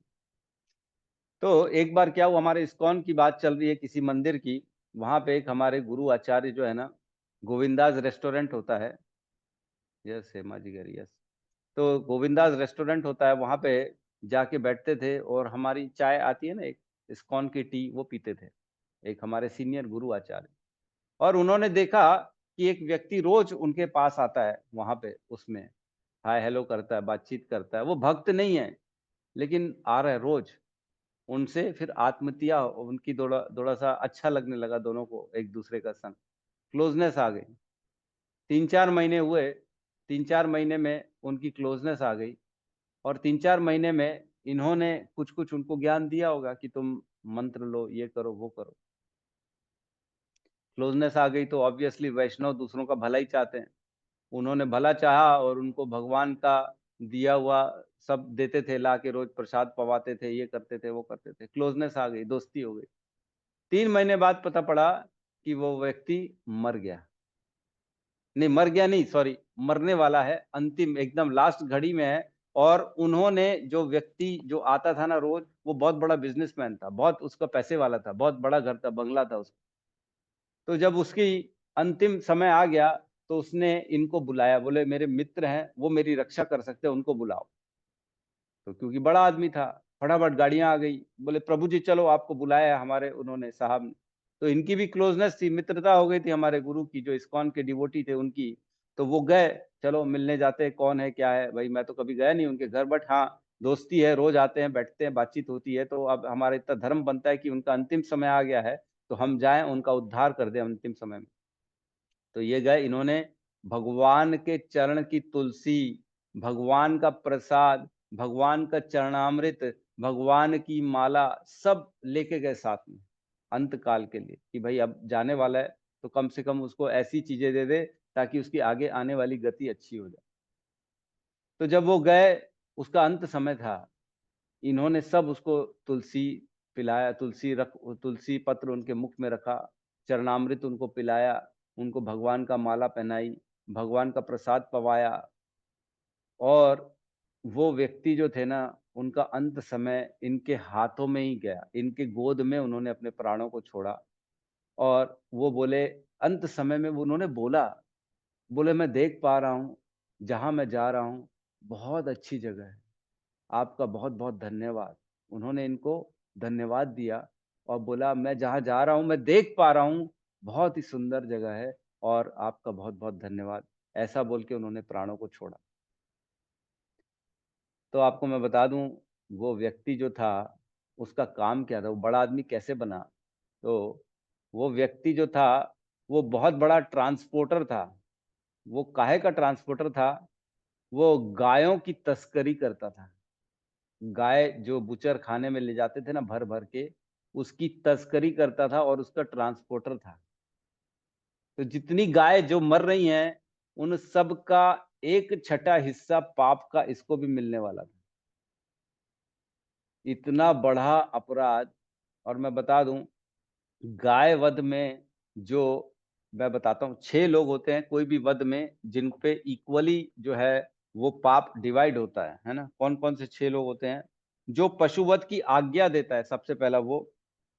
तो एक बार क्या हुआ, हमारे इस्कॉन की बात चल रही है किसी मंदिर की, वहां पे एक हमारे गुरु आचार्य जो है ना, गोविंदास रेस्टोरेंट होता है, यस हेमा जी घर, यस, तो गोविंदास रेस्टोरेंट होता है वहां पे, जाके बैठते थे और हमारी चाय आती है ना, एक इस्कॉन की टी, वो पीते थे, एक हमारे सीनियर गुरु आचार्य। और उन्होंने देखा कि एक व्यक्ति रोज उनके पास आता है, वहां पे उसमें हाय हेलो करता है, बातचीत करता है, वो भक्त नहीं है लेकिन आ रहा है रोज। उनसे फिर आत्मीयता उनकी थोड़ा थोड़ा सा अच्छा लगने लगा, दोनों को एक दूसरे का संग, क्लोजनेस आ गई। 3-4 महीने हुए, 3-4 महीने में उनकी क्लोजनेस आ गई, और 3-4 महीने में इन्होंने कुछ कुछ उनको ज्ञान दिया होगा कि तुम मंत्र लो, ये करो, वो करो। क्लोजनेस आ गई तो ऑब्वियसली वैष्णव दूसरों का भला ही चाहते हैं। उन्होंने भला चाहा और उनको भगवान का दिया हुआ सब देते थे, ला के रोज प्रसाद पवाते थे, ये करते थे, वो करते थे। क्लोजनेस आ गई, दोस्ती हो गई। 3 महीने बाद पता पड़ा कि वो व्यक्ति मर गया। नहीं, मर गया नहीं, सॉरी, मरने वाला है, अंतिम एकदम लास्ट घड़ी में है। और उन्होंने, जो व्यक्ति जो आता था ना रोज, वो बहुत बड़ा बिजनेसमैन था, बहुत उसका पैसे वाला था, बहुत बड़ा घर था, बंगला था उसका। तो जब उसकी अंतिम समय आ गया तो उसने इनको बुलाया, बोले मेरे मित्र हैं, वो मेरी रक्षा कर सकते हैं, उनको बुलाओ। तो क्योंकि बड़ा आदमी था, फटाफट गाड़ियां आ गई, बोले प्रभु जी चलो, आपको बुलाया है हमारे उन्होंने साहब ने। तो इनकी भी क्लोजनेस थी, मित्रता हो गई थी हमारे गुरु की, जो इस्कॉन के डिवोटी थे उनकी। तो वो गए, चलो मिलने जाते हैं, कौन है क्या है भाई, मैं तो कभी गया नहीं उनके घर, बट हाँ दोस्ती है, रोज आते हैं, बैठते हैं, बातचीत होती है। तो अब हमारा इतना धर्म बनता है कि उनका अंतिम समय आ गया है तो हम जाएं, उनका उद्धार कर दें अंतिम समय में। तो ये गए, इन्होंने भगवान के चरण की तुलसी, भगवान का प्रसाद, भगवान का चरणामृत, भगवान की माला सब लेके गए साथ में अंत काल के लिए, कि भाई अब जाने वाला है तो कम से कम उसको ऐसी चीजें दे दे ताकि उसकी आगे आने वाली गति अच्छी हो जाए। तो जब वो गए, उसका अंत समय था, इन्होंने सब उसको तुलसी पिलाया, तुलसी पत्र उनके मुख में रखा, चरणामृत उनको पिलाया, उनको भगवान का माला पहनाई, भगवान का प्रसाद पवाया। और वो व्यक्ति जो थे ना, उनका अंत समय इनके हाथों में ही गया, इनके गोद में उन्होंने अपने प्राणों को छोड़ा। और वो बोले, अंत समय में उन्होंने बोला, बोले मैं देख पा रहा हूँ जहां मैं जा रहा हूँ बहुत अच्छी जगह है, आपका बहुत बहुत धन्यवाद। उन्होंने इनको धन्यवाद दिया और बोला, मैं जहां जा रहा हूं मैं देख पा रहा हूं बहुत ही सुंदर जगह है और आपका बहुत बहुत धन्यवाद। ऐसा बोल के उन्होंने प्राणों को छोड़ा। तो आपको मैं बता दूं, वो व्यक्ति जो था उसका काम क्या था, वो बड़ा आदमी कैसे बना। तो वो व्यक्ति जो था वो बहुत बड़ा ट्रांसपोर्टर था। वो काहे का ट्रांसपोर्टर था, वो गायों की तस्करी करता था। गाय जो बुचर खाने में ले जाते थे ना भर भर के, उसकी तस्करी करता था और उसका ट्रांसपोर्टर था। तो जितनी गाय जो मर रही हैं उन सब का 1/6 हिस्सा पाप का इसको भी मिलने वाला था। इतना बड़ा अपराध। और मैं बता दूं, गाय वध में जो, मैं बताता हूँ, 6 लोग होते हैं कोई भी वध में जिन पे इक्वली जो है वो पाप डिवाइड होता है ना। कौन कौन से 6 लोग होते हैं? जो पशु वध की आज्ञा देता है सबसे पहला वो,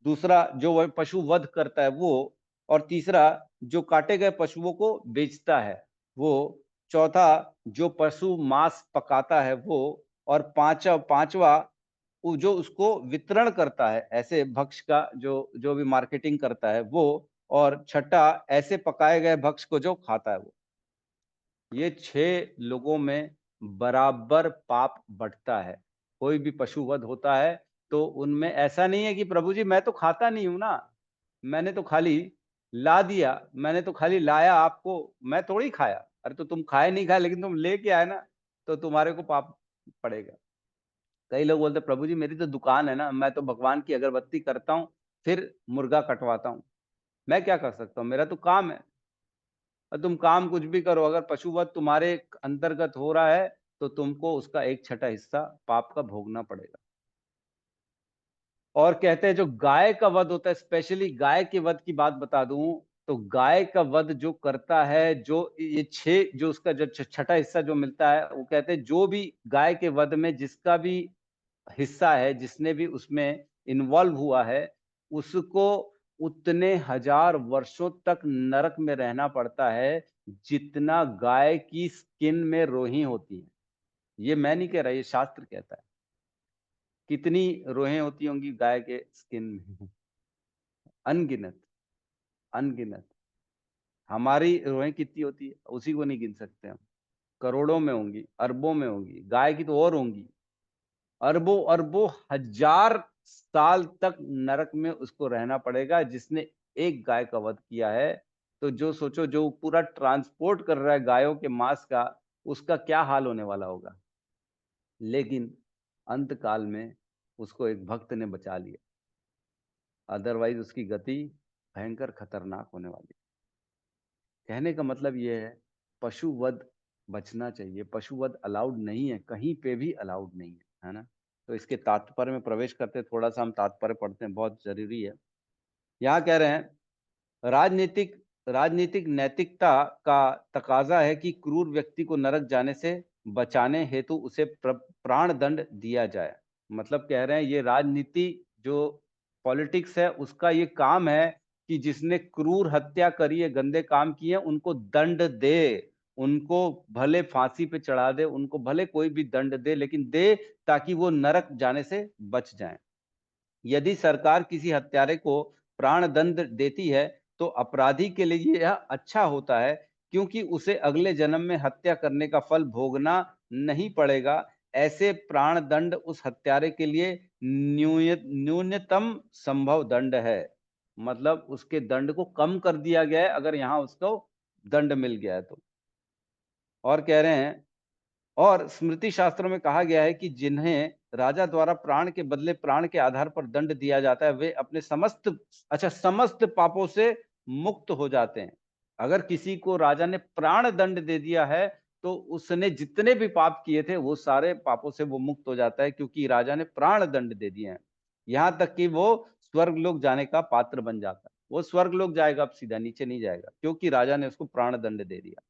दूसरा जो वह पशु वध करता है वो, और तीसरा जो काटे गए पशुओं को बेचता है वो, चौथा जो पशु मांस पकाता है वो, और पांचवा वो जो उसको वितरण करता है, ऐसे भक्ष का जो जो भी मार्केटिंग करता है वो, और छठा ऐसे पकाए गए भक्ष को जो खाता है वो। ये 6 लोगों में बराबर पाप बढ़ता है। कोई भी पशु वध होता है तो उनमें ऐसा नहीं है कि प्रभु जी मैं तो खाता नहीं हूं ना, मैंने तो खाली ला दिया, मैंने तो खाली लाया आपको, मैं थोड़ी खाया। अरे तो तुम खाए नहीं खाए लेकिन तुम लेके आए ना, तो तुम्हारे को पाप पड़ेगा। कई लोग बोलते प्रभु जी मेरी तो दुकान है ना, मैं तो भगवान की अगरबत्ती करता हूँ फिर मुर्गा कटवाता हूँ, मैं क्या कर सकता हूँ, मेरा तो काम है। और तुम काम कुछ भी करो, अगर पशुवध तुम्हारे अंतर्गत हो रहा है तो तुमको उसका 1/6 हिस्सा पाप का भोगना पड़ेगा। और कहते हैं जो गाय का वध होता है, स्पेशली गाय के वध की बात बता दूं, तो गाय का वध जो करता है, जो ये 6 जो उसका जो 6ठा हिस्सा जो मिलता है, वो कहते हैं जो भी गाय के वध में जिसका भी हिस्सा है, जिसने भी उसमें इन्वॉल्व हुआ है, उसको उतने हजार वर्षों तक नरक में रहना पड़ता है जितना गाय की स्किन में रोही होती है। ये मैं नहीं कह रहा, ये शास्त्र कहता है। कितनी रोहें होती होंगी गाय के स्किन में? अनगिनत, अनगिनत। हमारी रोहें कितनी होती है उसी को नहीं गिन सकते हम। करोड़ों में होंगी, अरबों में होंगी, गाय की तो और होंगी। अरबों अरबों हजार साल तक नरक में उसको रहना पड़ेगा जिसने एक गाय का वध किया है। तो जो सोचो, जो पूरा ट्रांसपोर्ट कर रहा है गायों के मांस का, उसका क्या हाल होने वाला होगा। लेकिन अंत काल में उसको एक भक्त ने बचा लिया, अदरवाइज उसकी गति भयंकर खतरनाक होने वाली। कहने का मतलब ये है, पशु वध बचना चाहिए। पशु वध अलाउड नहीं है, कहीं पे भी अलाउड नहीं है ना। तो इसके तात्पर्य में प्रवेश करते थोड़ा सा हम तात्पर्य पढ़ते हैं, बहुत जरूरी है। यहाँ कह रहे हैं राजनीतिक राजनीतिक नैतिकता का तकाजा है कि क्रूर व्यक्ति को नरक जाने से बचाने हेतु उसे प्राण दंड दिया जाए। मतलब कह रहे हैं ये राजनीति जो पॉलिटिक्स है उसका ये काम है कि जिसने क्रूर हत्या करी है, गंदे काम किए, उनको दंड दे, उनको भले फांसी पे चढ़ा दे, उनको भले कोई भी दंड दे, लेकिन दे ताकि वो नरक जाने से बच जाएं। यदि सरकार किसी हत्यारे को प्राण दंड देती है तो अपराधी के लिए यह अच्छा होता है, क्योंकि उसे अगले जन्म में हत्या करने का फल भोगना नहीं पड़ेगा। ऐसे प्राण दंड उस हत्यारे के लिए न्यूनतम संभव दंड है। मतलब उसके दंड को कम कर दिया गया है अगर यहाँ उसको दंड मिल गया है तो। और कह रहे हैं, और स्मृति शास्त्रों में कहा गया है कि जिन्हें राजा द्वारा प्राण के बदले प्राण के आधार पर दंड दिया जाता है वे अपने समस्त पापों से मुक्त हो जाते हैं। अगर किसी को राजा ने प्राण दंड दे दिया है तो उसने जितने भी पाप किए थे वो सारे पापों से वो मुक्त हो जाता है, क्योंकि राजा ने प्राण दंड दे दिए हैं। यहाँ तक कि वो स्वर्ग लोक जाने का पात्र बन जाता है। वो स्वर्ग लोक जाएगा, अब सीधा नीचे नहीं जाएगा, क्योंकि राजा ने उसको प्राण दंड दे दिया।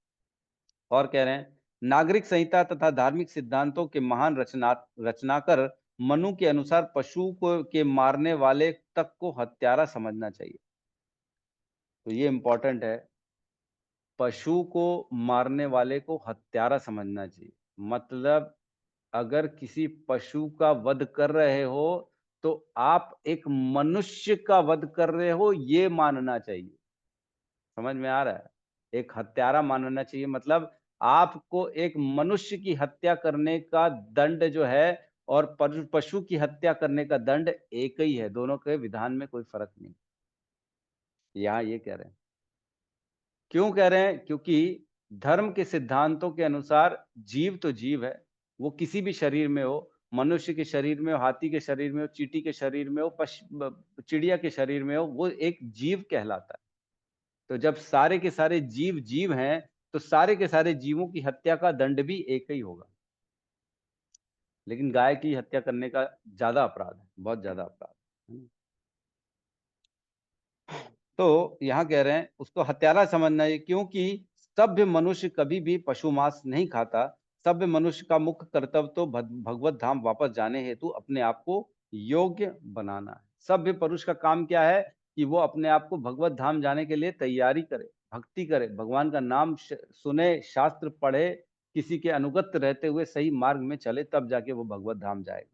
और कह रहे हैं नागरिक संहिता तथा धार्मिक सिद्धांतों के महान रचनाकर मनु के अनुसार पशु को के मारने वाले तक को हत्यारा समझना चाहिए। तो ये इंपॉर्टेंट है, पशु को मारने वाले को हत्यारा समझना चाहिए। मतलब अगर किसी पशु का वध कर रहे हो तो आप एक मनुष्य का वध कर रहे हो ये मानना चाहिए। समझ में आ रहा है? एक हत्यारा मानना चाहिए, मतलब आपको एक मनुष्य की हत्या करने का दंड जो है और पशु की हत्या करने का दंड एक ही है, दोनों के विधान में कोई फर्क नहीं। यहाँ ये कह रहे हैं। क्यों कह रहे हैं? क्योंकि धर्म के सिद्धांतों के अनुसार जीव तो जीव है, वो किसी भी शरीर में हो, मनुष्य के शरीर में हो, हाथी के शरीर में हो, चींटी के शरीर में हो, चिड़िया के शरीर में हो, वो एक जीव कहलाता है। तो जब सारे के सारे जीव जीव हैं तो सारे के सारे जीवों की हत्या का दंड भी एक ही होगा। लेकिन गाय की हत्या करने का ज्यादा अपराध है, बहुत ज्यादा अपराध है। तो यहाँ कह रहे हैं उसको हत्यारा समझना है, क्योंकि सभ्य मनुष्य कभी भी पशु मांस नहीं खाता। सभ्य मनुष्य का मुख्य कर्तव्य तो भगवत धाम वापस जाने हेतु अपने आप को योग्य बनाना है। सभ्य पुरुष का काम क्या है कि वो अपने आप को भगवत धाम जाने के लिए तैयारी करे, भक्ति करे, भगवान का नाम सुने, शास्त्र पढ़े, किसी के अनुगत रहते हुए सही मार्ग में चले, तब जाके वो भगवत धाम जाएगा।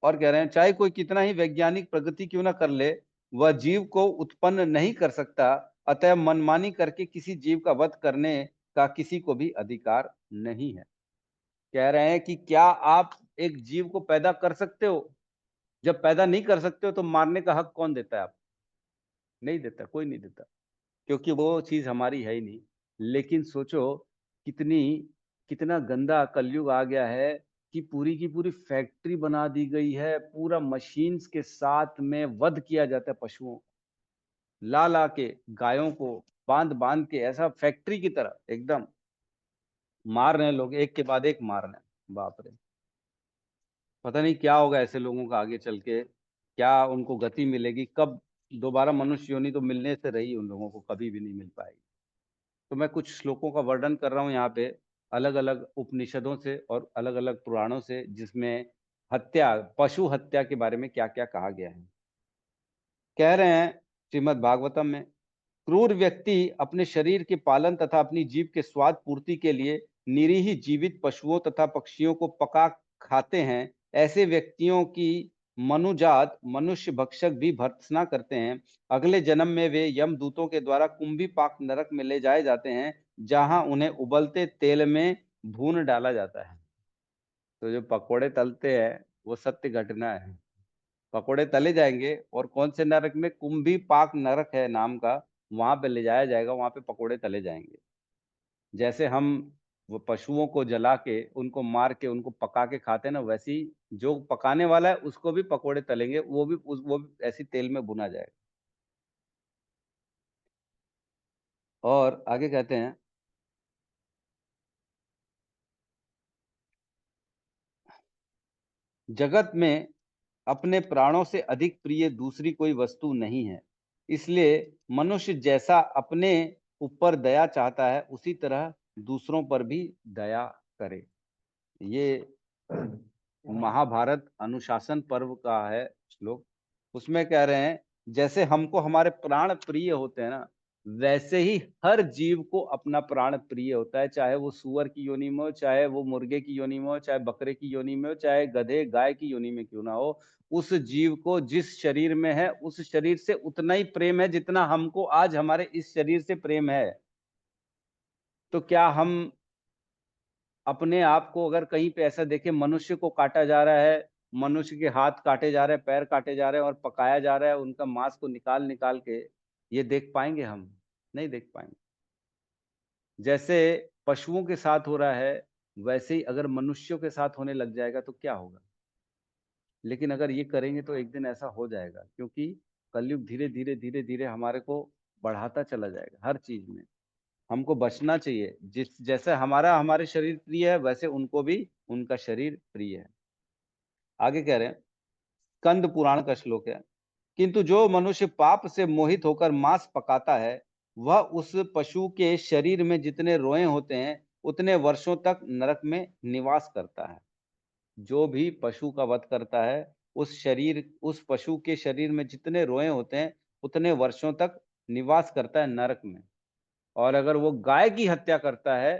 और कह रहे हैं चाहे कोई कितना ही वैज्ञानिक प्रगति क्यों ना कर ले, वह जीव को उत्पन्न नहीं कर सकता। अतः मनमानी करके किसी जीव का वध करने का किसी को भी अधिकार नहीं है। कह रहे हैं कि क्या आप एक जीव को पैदा कर सकते हो? जब पैदा नहीं कर सकते हो तो मारने का हक कौन देता है आप? नहीं देता, कोई नहीं देता, क्योंकि वो चीज हमारी है ही नहीं। लेकिन सोचो कितना गंदा कलयुग आ गया है कि पूरी की पूरी फैक्ट्री बना दी गई है, पूरा मशीन्स के साथ में वध किया जाता है पशुओं, ला ला के गायों को बांध बांध के, ऐसा फैक्ट्री की तरह एकदम मार रहे हैं लोग, एक के बाद एक मार रहे हैं। बाप रे, पता नहीं क्या होगा ऐसे लोगों का आगे चल के, क्या उनको गति मिलेगी, कब दोबारा मनुष्य योनि तो मिलने से रही उन लोगों को कभी भी नहीं मिल पाएगी। तो मैं कुछ श्लोकों का वर्णन कर रहा हूँ यहाँ पे, अलग अलग उपनिषदों से और अलग अलग पुराणों से, जिसमें हत्या, पशु हत्या के बारे में क्या क्या कहा गया है। कह रहे हैं श्रीमद् भागवतम में, क्रूर व्यक्ति अपने शरीर के पालन तथा अपनी जीभ के स्वाद पूर्ति के लिए निरीह जीवित पशुओं तथा पक्षियों को पका खाते हैं। ऐसे व्यक्तियों की मनुजात मनुष्य भक्षक भी भर्त्सना करते हैं। अगले जन्म में वे यमदूतों के द्वारा कुंभी पाक नरक में ले जाए जाते हैं, जहां उन्हें उबलते तेल में भून डाला जाता है। तो जो पकोड़े तलते हैं वो सत्य घटना है। पकोड़े तले जाएंगे और कौन से नरक में, कुंभी पाक नरक है नाम का, वहां पे ले जाया जाएगा, वहां पे पकोड़े तले जाएंगे। जैसे हम वो पशुओं को जला के उनको मार के उनको पका के खाते हैं ना, वैसे ही जो पकाने वाला है उसको भी पकोड़े तलेंगे, वो भी ऐसी तेल में भुना जाएगा। और आगे कहते हैं, जगत में अपने प्राणों से अधिक प्रिय दूसरी कोई वस्तु नहीं है। इसलिए मनुष्य जैसा अपने ऊपर दया चाहता है, उसी तरह दूसरों पर भी दया करे। ये महाभारत अनुशासन पर्व का है श्लोक। उसमें कह रहे हैं जैसे हमको हमारे प्राण प्रिय होते हैं ना, वैसे ही हर जीव को अपना प्राण प्रिय होता है, चाहे वो सुअर की योनि में हो, चाहे वो मुर्गे की योनि में हो, चाहे बकरे की योनि में हो, चाहे गधे गाय की योनि में क्यों ना हो। उस जीव को जिस शरीर में है उस शरीर से उतना ही प्रेम है जितना हमको आज हमारे इस शरीर से प्रेम है। तो क्या हम अपने आप को अगर कहीं पे ऐसा देखे मनुष्य को काटा जा रहा है, मनुष्य के हाथ काटे जा रहे हैं, पैर काटे जा रहे हैं और पकाया जा रहा है, उनका मांस को निकाल निकाल के, ये देख पाएंगे हम? नहीं देख पाएंगे। जैसे पशुओं के साथ हो रहा है, वैसे ही अगर मनुष्यों के साथ होने लग जाएगा तो क्या होगा। लेकिन अगर ये करेंगे तो एक दिन ऐसा हो जाएगा, क्योंकि कलयुग धीरे धीरे धीरे धीरे हमारे को बढ़ाता चला जाएगा हर चीज में। हमको बचना चाहिए। जिस जैसे हमारा हमारे शरीर प्रिय है, वैसे उनको भी उनका शरीर प्रिय है। आगे कह रहे हैं, स्कंद पुराण का श्लोक है, किंतु जो मनुष्य पाप से मोहित होकर मांस पकाता है, वह उस पशु के शरीर में जितने रोए होते हैं उतने वर्षों तक नरक में निवास करता है। जो भी पशु का वध करता है, उस पशु के शरीर में जितने रोए होते हैं उतने वर्षों तक निवास करता है नरक में। और अगर वो गाय की हत्या करता है,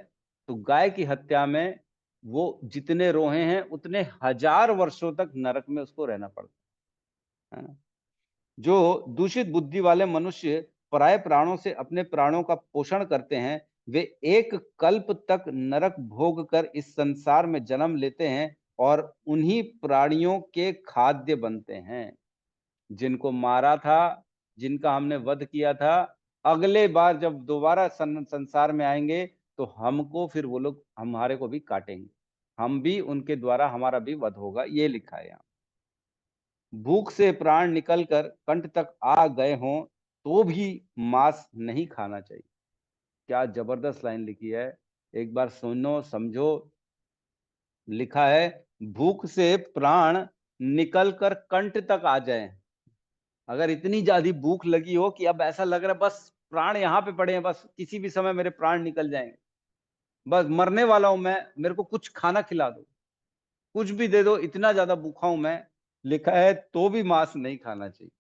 तो गाय की हत्या में वो जितने रोहे हैं उतने 1000 वर्षों तक नरक में उसको रहना पड़ता है। जो दूषित बुद्धि वाले मनुष्य पराये प्राणों से अपने प्राणों का पोषण करते हैं, वे एक कल्प तक नरक भोग कर इस संसार में जन्म लेते हैं और उन्हीं प्राणियों के खाद्य बनते हैं। जिनको मारा था, जिनका हमने वध किया था, अगले बार जब दोबारा संसार में आएंगे तो हमको फिर वो लोग हमारे को भी काटेंगे, हम भी उनके द्वारा हमारा भी वध होगा, ये लिखा है यहाँ। भूख से प्राण निकलकर कंठ तक आ गए हों तो भी मांस नहीं खाना चाहिए। क्या जबरदस्त लाइन लिखी है, एक बार सुनो समझो। लिखा है, भूख से प्राण निकलकर कंठ तक आ जाए। अगर इतनी ज्यादा भूख लगी हो कि अब ऐसा लग रहा है बस प्राण यहाँ पे पड़े हैं, बस किसी भी समय मेरे प्राण निकल जाएंगे, बस मरने वाला हूं मैं, मेरे को कुछ खाना खिला दो, कुछ भी दे दो, इतना ज्यादा भूखा हूं मैं, लिखा है तो भी मांस नहीं खाना चाहिए।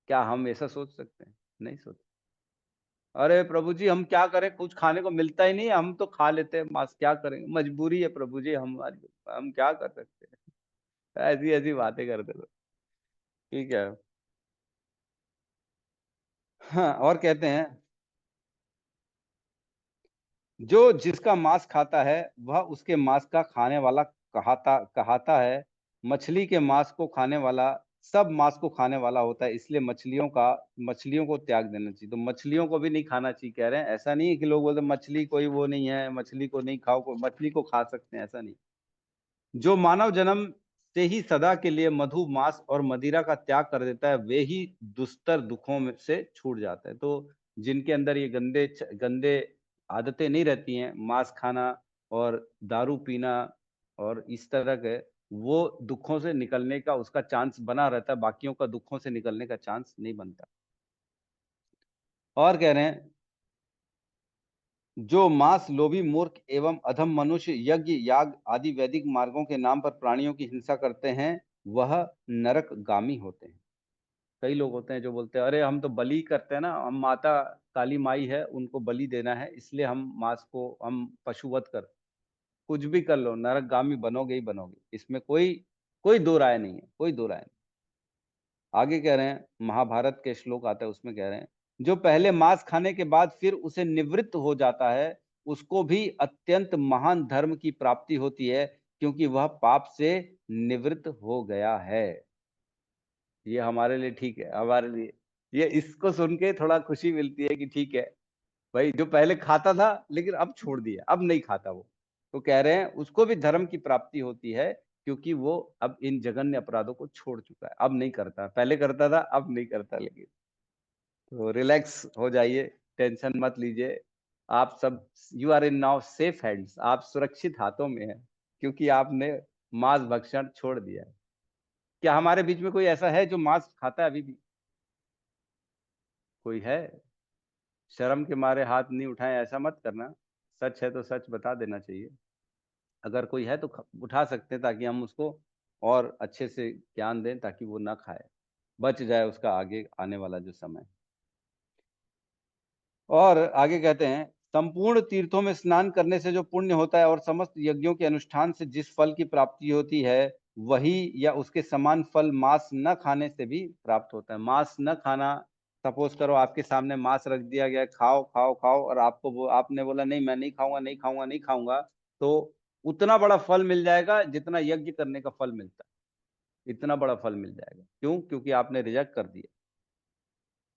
क्या हम ऐसा सोच सकते हैं? नहीं सोच। अरे प्रभु जी हम क्या करें, कुछ खाने को मिलता ही नहीं, हम तो खा लेते हैं मांस, क्या करेंगे, मजबूरी है प्रभु जी हमारी, हम क्या कर सकते हैं। ऐसी ऐसी बातें करते लोग। ठीक है। हाँ, और कहते हैं, जो जिसका मांस खाता है वह उसके मांस का खाने वाला कहाता कहाता है। मछली के मांस को खाने वाला सब मांस को खाने वाला होता है, इसलिए मछलियों को त्याग देना चाहिए। तो मछलियों को भी नहीं खाना चाहिए कह रहे हैं। ऐसा नहीं है कि लोग बोलते मछली कोई वो नहीं है, मछली को नहीं खाओ, मछली को खा सकते हैं, ऐसा नहीं। जो मानव जन्म से ही सदा के लिए मधु मांस और मदिरा का त्याग कर देता है, वे ही दुस्तर दुखों में से छूट जाते हैं। तो जिनके अंदर ये गंदे गंदे आदतें नहीं रहती हैं, मांस खाना और दारू पीना और इस तरह के, वो दुखों से निकलने का उसका चांस बना रहता है, बाकियों का दुखों से निकलने का चांस नहीं बनता। और कह रहे हैं, जो मांस लोभी मूर्ख एवं अधम मनुष्य यज्ञ याग आदि वैदिक मार्गों के नाम पर प्राणियों की हिंसा करते हैं, वह नरकगामी होते हैं। कई लोग होते हैं जो बोलते हैं अरे हम तो बलि करते हैं ना, हम माता काली माई है उनको बलि देना है, इसलिए हम मांस को हम पशुवध करते हैं। कुछ भी कर लो, नरकगामी बनोगे ही बनोगे, इसमें कोई कोई दो राय नहीं है, कोई दो राय नहीं। आगे कह रहे हैं, महाभारत के श्लोक आता है उसमें कह रहे हैं, जो पहले मांस खाने के बाद फिर उसे निवृत्त हो जाता है उसको भी अत्यंत महान धर्म की प्राप्ति होती है, क्योंकि वह पाप से निवृत्त हो गया है। ये हमारे लिए ठीक है, हमारे लिए ये इसको सुन के थोड़ा खुशी मिलती है कि ठीक है भाई, जो पहले खाता था लेकिन अब छोड़ दिया, अब नहीं खाता वो, तो कह रहे हैं उसको भी धर्म की प्राप्ति होती है, क्योंकि वो अब इन जघन्य अपराधों को छोड़ चुका है, अब नहीं करता, पहले करता था अब नहीं करता। लेकिन तो रिलैक्स हो जाइए, टेंशन मत लीजिए, आप सब, you are in now safe hands, आप सुरक्षित हाथों में हैं, क्योंकि आपने मांस भक्षण छोड़ दिया है। क्या हमारे बीच में कोई ऐसा है जो मांस खाता है अभी भी? कोई है? शर्म के मारे हाथ नहीं उठाएं, ऐसा मत करना, सच है तो सच बता देना चाहिए। अगर कोई है तो उठा सकते हैं, ताकि हम उसको और अच्छे से ज्ञान दें, ताकि वो ना खाए, बच जाए उसका आगे आने वाला जो समय। और आगे कहते हैं, संपूर्ण तीर्थों में स्नान करने से जो पुण्य होता है और समस्त यज्ञों के अनुष्ठान से जिस फल की प्राप्ति होती है, वही या उसके समान फल मांस न खाने से भी प्राप्त होता है। मांस न खाना, सपोज करो आपके सामने मांस रख दिया गया, खाओ खाओ खाओ, और आपने बोला नहीं मैं नहीं खाऊंगा नहीं खाऊंगा नहीं खाऊंगा, तो उतना बड़ा फल मिल जाएगा जितना यज्ञ करने का फल मिलता है, इतना बड़ा फल मिल जाएगा। क्यों? क्योंकि आपने रिजेक्ट कर दिया।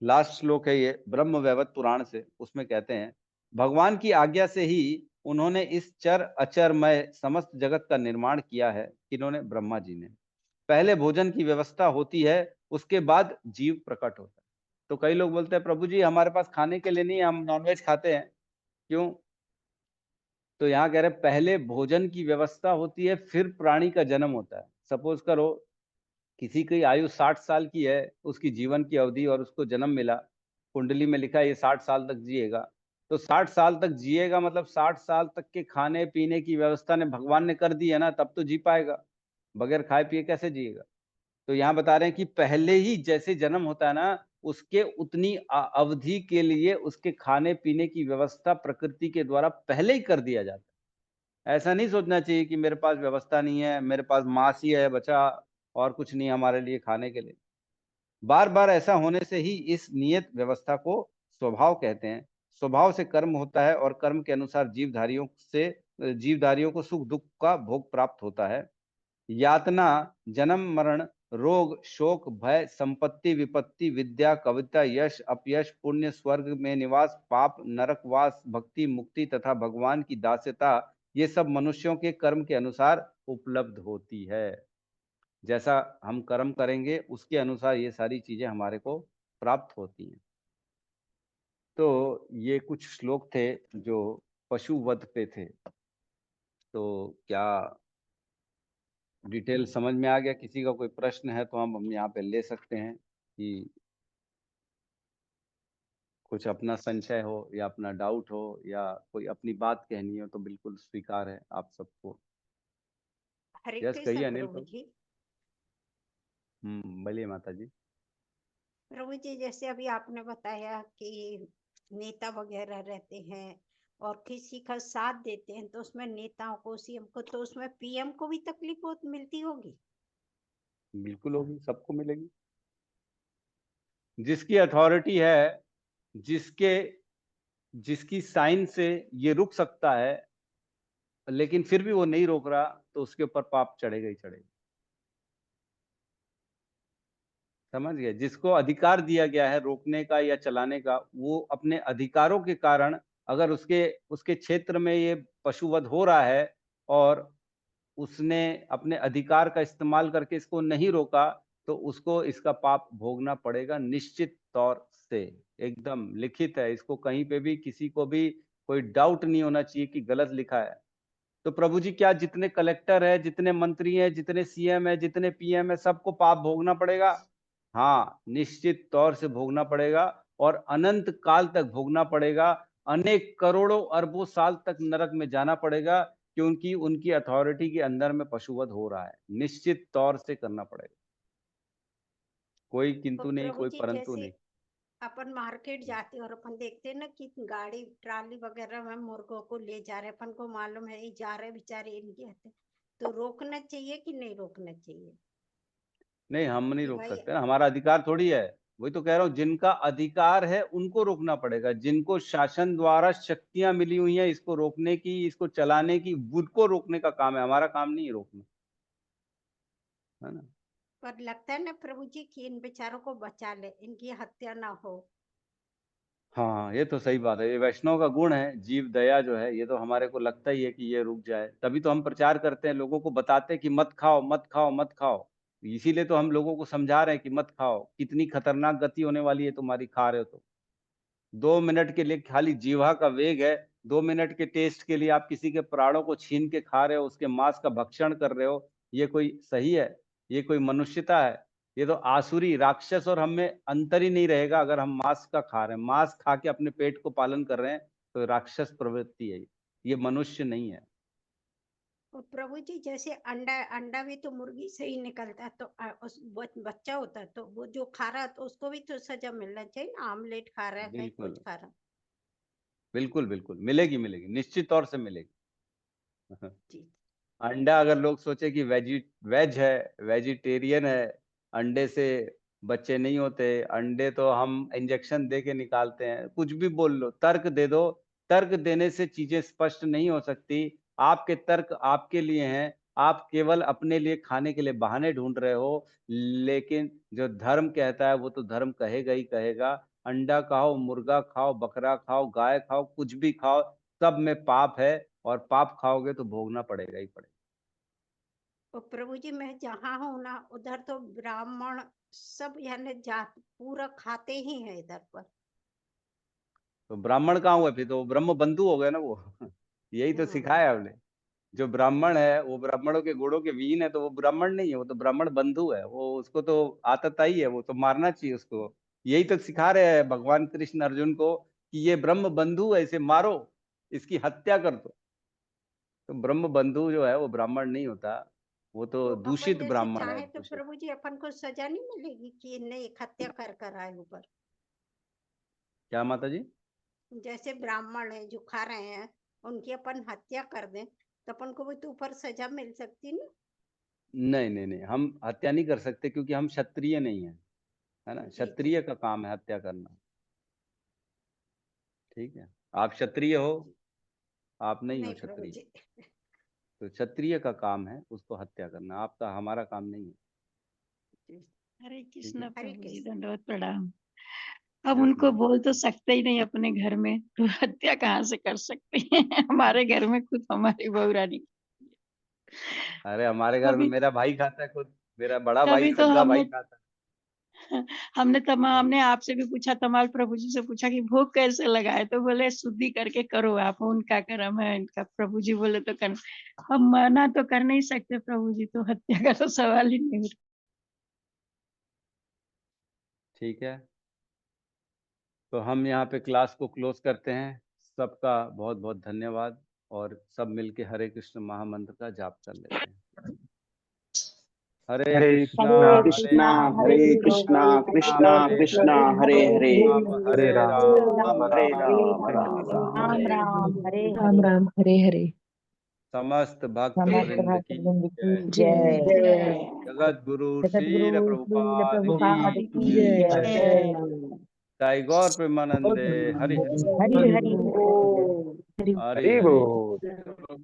लास्ट श्लोक है ये ब्रह्म वैवर्त पुराण से, उसमें कहते हैं, भगवान की आज्ञा से ही उन्होंने इस चर अचरमय समस्त जगत का निर्माण किया है। किन्होंने? ब्रह्मा जी ने। पहले भोजन की व्यवस्था होती है, उसके बाद जीव प्रकट होता है। तो कई लोग बोलते हैं प्रभु जी हमारे पास खाने के लिए नहीं है, हम नॉनवेज खाते हैं, क्यों? तो यहाँ कह रहे पहले भोजन की व्यवस्था होती है, फिर प्राणी का जन्म होता है। सपोज करो किसी की आयु 60 साल की है, उसकी जीवन की अवधि, और उसको जन्म मिला, कुंडली में लिखा है ये 60 साल तक जिएगा, तो 60 साल तक जिएगा मतलब 60 साल तक के खाने पीने की व्यवस्था ने भगवान ने कर दी है ना, तब तो जी पाएगा, बगैर खाए पिए कैसे जिएगा? तो यहाँ बता रहे हैं कि पहले ही जैसे जन्म होता है ना, उसके उतनी अवधि के लिए उसके खाने पीने की व्यवस्था प्रकृति के द्वारा पहले ही कर दिया जाता है। ऐसा नहीं सोचना चाहिए कि मेरे पास व्यवस्था नहीं है, मेरे पास मांस ही है बचा और कुछ नहीं हमारे लिए खाने के लिए। बार बार ऐसा होने से ही इस नियत व्यवस्था को स्वभाव कहते हैं। स्वभाव से कर्म होता है और कर्म के अनुसार जीवधारियों को सुख दुख का भोग प्राप्त होता है। यातना, जन्म मरण, रोग शोक भय, संपत्ति विपत्ति, विद्या कविता, यश अपयश, पुण्य स्वर्ग में निवास, पाप नरकवास, भक्ति मुक्ति तथा भगवान की दास्यता, ये सब मनुष्यों के कर्म के अनुसार उपलब्ध होती है। जैसा हम कर्म करेंगे उसके अनुसार ये सारी चीजें हमारे को प्राप्त होती हैं। तो ये कुछ श्लोक थे जो पशु वध पे थे। तो क्या डिटेल समझ में आ गया? किसी का कोई प्रश्न है तो हम यहाँ पे ले सकते हैं, कि कुछ अपना संशय हो या अपना डाउट हो या कोई अपनी बात कहनी हो तो बिल्कुल स्वीकार है आप सबको। हरे यस कृष्ण कहिए अनिल प्रभु प्रभु। जी। बोलिए माता जी। प्रभु जी, जैसे अभी आपने बताया कि नेता वगैरह रहते हैं और किसी का साथ देते हैं, तो उसमें नेताओं को सीएम को, तो उसमें पीएम को भी तकलीफ बहुत मिलती होगी। बिल्कुल होगी, सबको मिलेगी। जिसकी अथॉरिटी है, जिसके जिसकी साइन से ये रुक सकता है, लेकिन फिर भी वो नहीं रोक रहा, तो उसके ऊपर पाप चढ़ेगा ही चढ़ेगा। समझ गए? जिसको अधिकार दिया गया है रोकने का या चलाने का, वो अपने अधिकारों के कारण, अगर उसके उसके क्षेत्र में ये पशुवध हो रहा है और उसने अपने अधिकार का इस्तेमाल करके इसको नहीं रोका, तो उसको इसका पाप भोगना पड़ेगा निश्चित तौर से। एकदम लिखित है, इसको कहीं पे भी किसी को भी कोई डाउट नहीं होना चाहिए कि गलत लिखा है। तो प्रभु जी क्या जितने कलेक्टर है, जितने मंत्री हैं, जितने सीएम है, जितने पीएम है, सबको पाप भोगना पड़ेगा? हाँ, निश्चित तौर से भोगना पड़ेगा, और अनंत काल तक भोगना पड़ेगा। अनेक करोड़ों अरबों साल तक नरक में जाना पड़ेगा, क्योंकि उनकी अथॉरिटी के अंदर में पशुवध हो रहा है। निश्चित तौर से करना पड़ेगा, कोई तो किंतु नहीं, प्रभु कोई जी, परंतु जैसे नहीं। अपन मार्केट जाते हैं और अपन देखते हैं ना कि गाड़ी ट्राली वगैरह में मुर्गों को ले जा रहे, अपन को मालूम है ये जा रहे बेचारे इनके हाथ, तो रोकना चाहिए कि नहीं रोकना चाहिए? नहीं, हम नहीं कि रोक भाई सकते ना, हमारा अधिकार थोड़ी है। वही तो कह रहा हूँ, जिनका अधिकार है उनको रोकना पड़ेगा, जिनको शासन द्वारा शक्तियां मिली हुई हैं इसको रोकने की, इसको चलाने की, उनको रोकने का काम है, हमारा काम नहीं है रोकना, है ना। पर लगता है ना प्रभु जी कि इन बेचारों को बचा ले, इनकी हत्या ना हो। हाँ, ये तो सही बात है, ये वैष्णव का गुण है, जीव दया जो है, ये तो हमारे को लगता ही है कि ये रुक जाए, तभी तो हम प्रचार करते हैं, लोगों को बताते हैं कि मत खाओ मत खाओ मत खाओ। इसीलिए तो हम लोगों को समझा रहे हैं कि मत खाओ, कितनी खतरनाक गति होने वाली है तुम्हारी, खा रहे हो तो। 2 मिनट के लिए खाली जीवा का वेग है, 2 मिनट के टेस्ट के लिए आप किसी के प्राणों को छीन के खा रहे हो, उसके मांस का भक्षण कर रहे हो, ये कोई सही है? ये कोई मनुष्यता है? ये तो आसुरी राक्षस और हम में अंतर ही नहीं रहेगा अगर हम मांस का खा रहे हैं, मांस खा के अपने पेट को पालन कर रहे हैं, तो राक्षस प्रवृत्ति है, ये मनुष्य नहीं है। और प्रभु जी जैसे अंडा अंडा भी तो मुर्गी से ही निकलता है, तो उस बच्चा होता है, तो वो जो खा रहा है तो उसको भी तो सजा मिलना चाहिए ना, आमलेट खा रहा है कहीं बिल्कुल कुछ खा रहा है। बिल्कुल बिल्कुल, मिलेगी मिलेगी, निश्चित तौर से मिलेगी। जी अंडा अगर लोग सोचे कि वेज है, वेजिटेरियन है, अंडे से बच्चे नहीं होते, अंडे तो हम इंजेक्शन दे के निकालते हैं, कुछ भी बोल लो, तर्क दे दो, तर्क देने से चीजें स्पष्ट नहीं हो सकती। आपके तर्क आपके लिए हैं, आप केवल अपने लिए खाने के लिए बहाने ढूंढ रहे हो, लेकिन जो धर्म कहता है वो तो धर्म कहेगा ही कहेगा। अंडा खाओ, मुर्गा खाओ, बकरा खाओ, गाय खाओ, कुछ भी खाओ, सब में पाप है, और पाप खाओगे तो भोगना पड़ेगा ही पड़ेगा। और प्रभु जी मैं जहाँ हूँ ना उधर तो ब्राह्मण सब यानी जात पूरा खाते ही हैं इधर पर। तो ब्राह्मण कहाँ हुए फिर? तो ब्रह्म बंधु हो गए ना वो। यही तो सिखाया हमने। जो ब्राह्मण है वो ब्राह्मणों के गुणों के विहीन है, तो वो ब्राह्मण नहीं है, वो तो ब्राह्मण बंधु है, वो उसको तो आतताई है, वो तो मारना चाहिए उसको। यही तो सिखा रहे हैं भगवान कृष्ण अर्जुन को कि ये ब्रह्म बंधु है, इसे मारो, इसकी हत्या कर दो। तो ब्रह्म बंधु जो है वो ब्राह्मण नहीं होता, वो तो तो अपन दूषित जैसे ब्राह्मण है, चाहे तो दूषित। प्रभु जी अपन को सजा नहीं मिलेगी कि नहीं हत्या कर आए ऊपर? क्या माता जी? जैसे ब्राह्मण है जो खा रहे हैं उनकी अपन हत्या कर दें तो अपन को भी तो ऊपर सजा मिल सकती ना। नहीं नहीं नहीं, हम हत्या नहीं कर सकते क्योंकि हम क्षत्रिय नहीं है, है ना, जी जी क्षत्रिय का काम है हत्या करना। ठीक है, आप क्षत्रिय हो, जी आप नहीं हो नहीं प्रभु क्षत्रिय, जी। तो क्षत्रिय का काम है उसको हत्या करना, आपका हमारा काम नहीं है। हरे ठीक कृष्ण है, हरे प्रभु जी, कृष्ण। दंडवत प्रणाम। अब जय उनको श्री बोल तो सकते ही नहीं अपने घर में, तो हत्या कहाँ से कर सकते हैं? हमारे घर में खुद हमारी बहू रानी। अरे हमारे घर में अभी मेरा भाई खाता है खुद, मेरा बड़ा भाई तभी तो सगा भाई खाता है। हमने आपसे भी पूछा, तमाल प्रभु जी से पूछा कि भोग कैसे लगाए, तो बोले शुद्धि करके करो आप, उनका कर्म है इनका। प्रभु जी बोले तो कर, हम मना तो कर नहीं सकते प्रभु जी, तो हत्या का तो सवाल ही नहीं उठता। ठीक है, तो हम यहाँ पे क्लास को क्लोज करते हैं। सबका बहुत बहुत धन्यवाद, और सब मिलके हरे कृष्ण महामंत्र का जाप कर लेते हैं। हरे हरे कृष्णा कृष्णा हरे कृष्णा कृष्णा कृष्णा हरे हरे हरे राम हरे राम राम राम राम हरे राम हरे। राम राम हरे हरे। समस्त भक्त समस्त वृंद की भक्तवृंद की जय। जय। जगत गुरु जगतगुरु श्रील श्रील प्रभुपाद प्रभुपाद की की जय। जय। जय गौर प्रेमानंदे हरि हरि हरि हरि बोल। हरि हरि हरि हरि। बोल।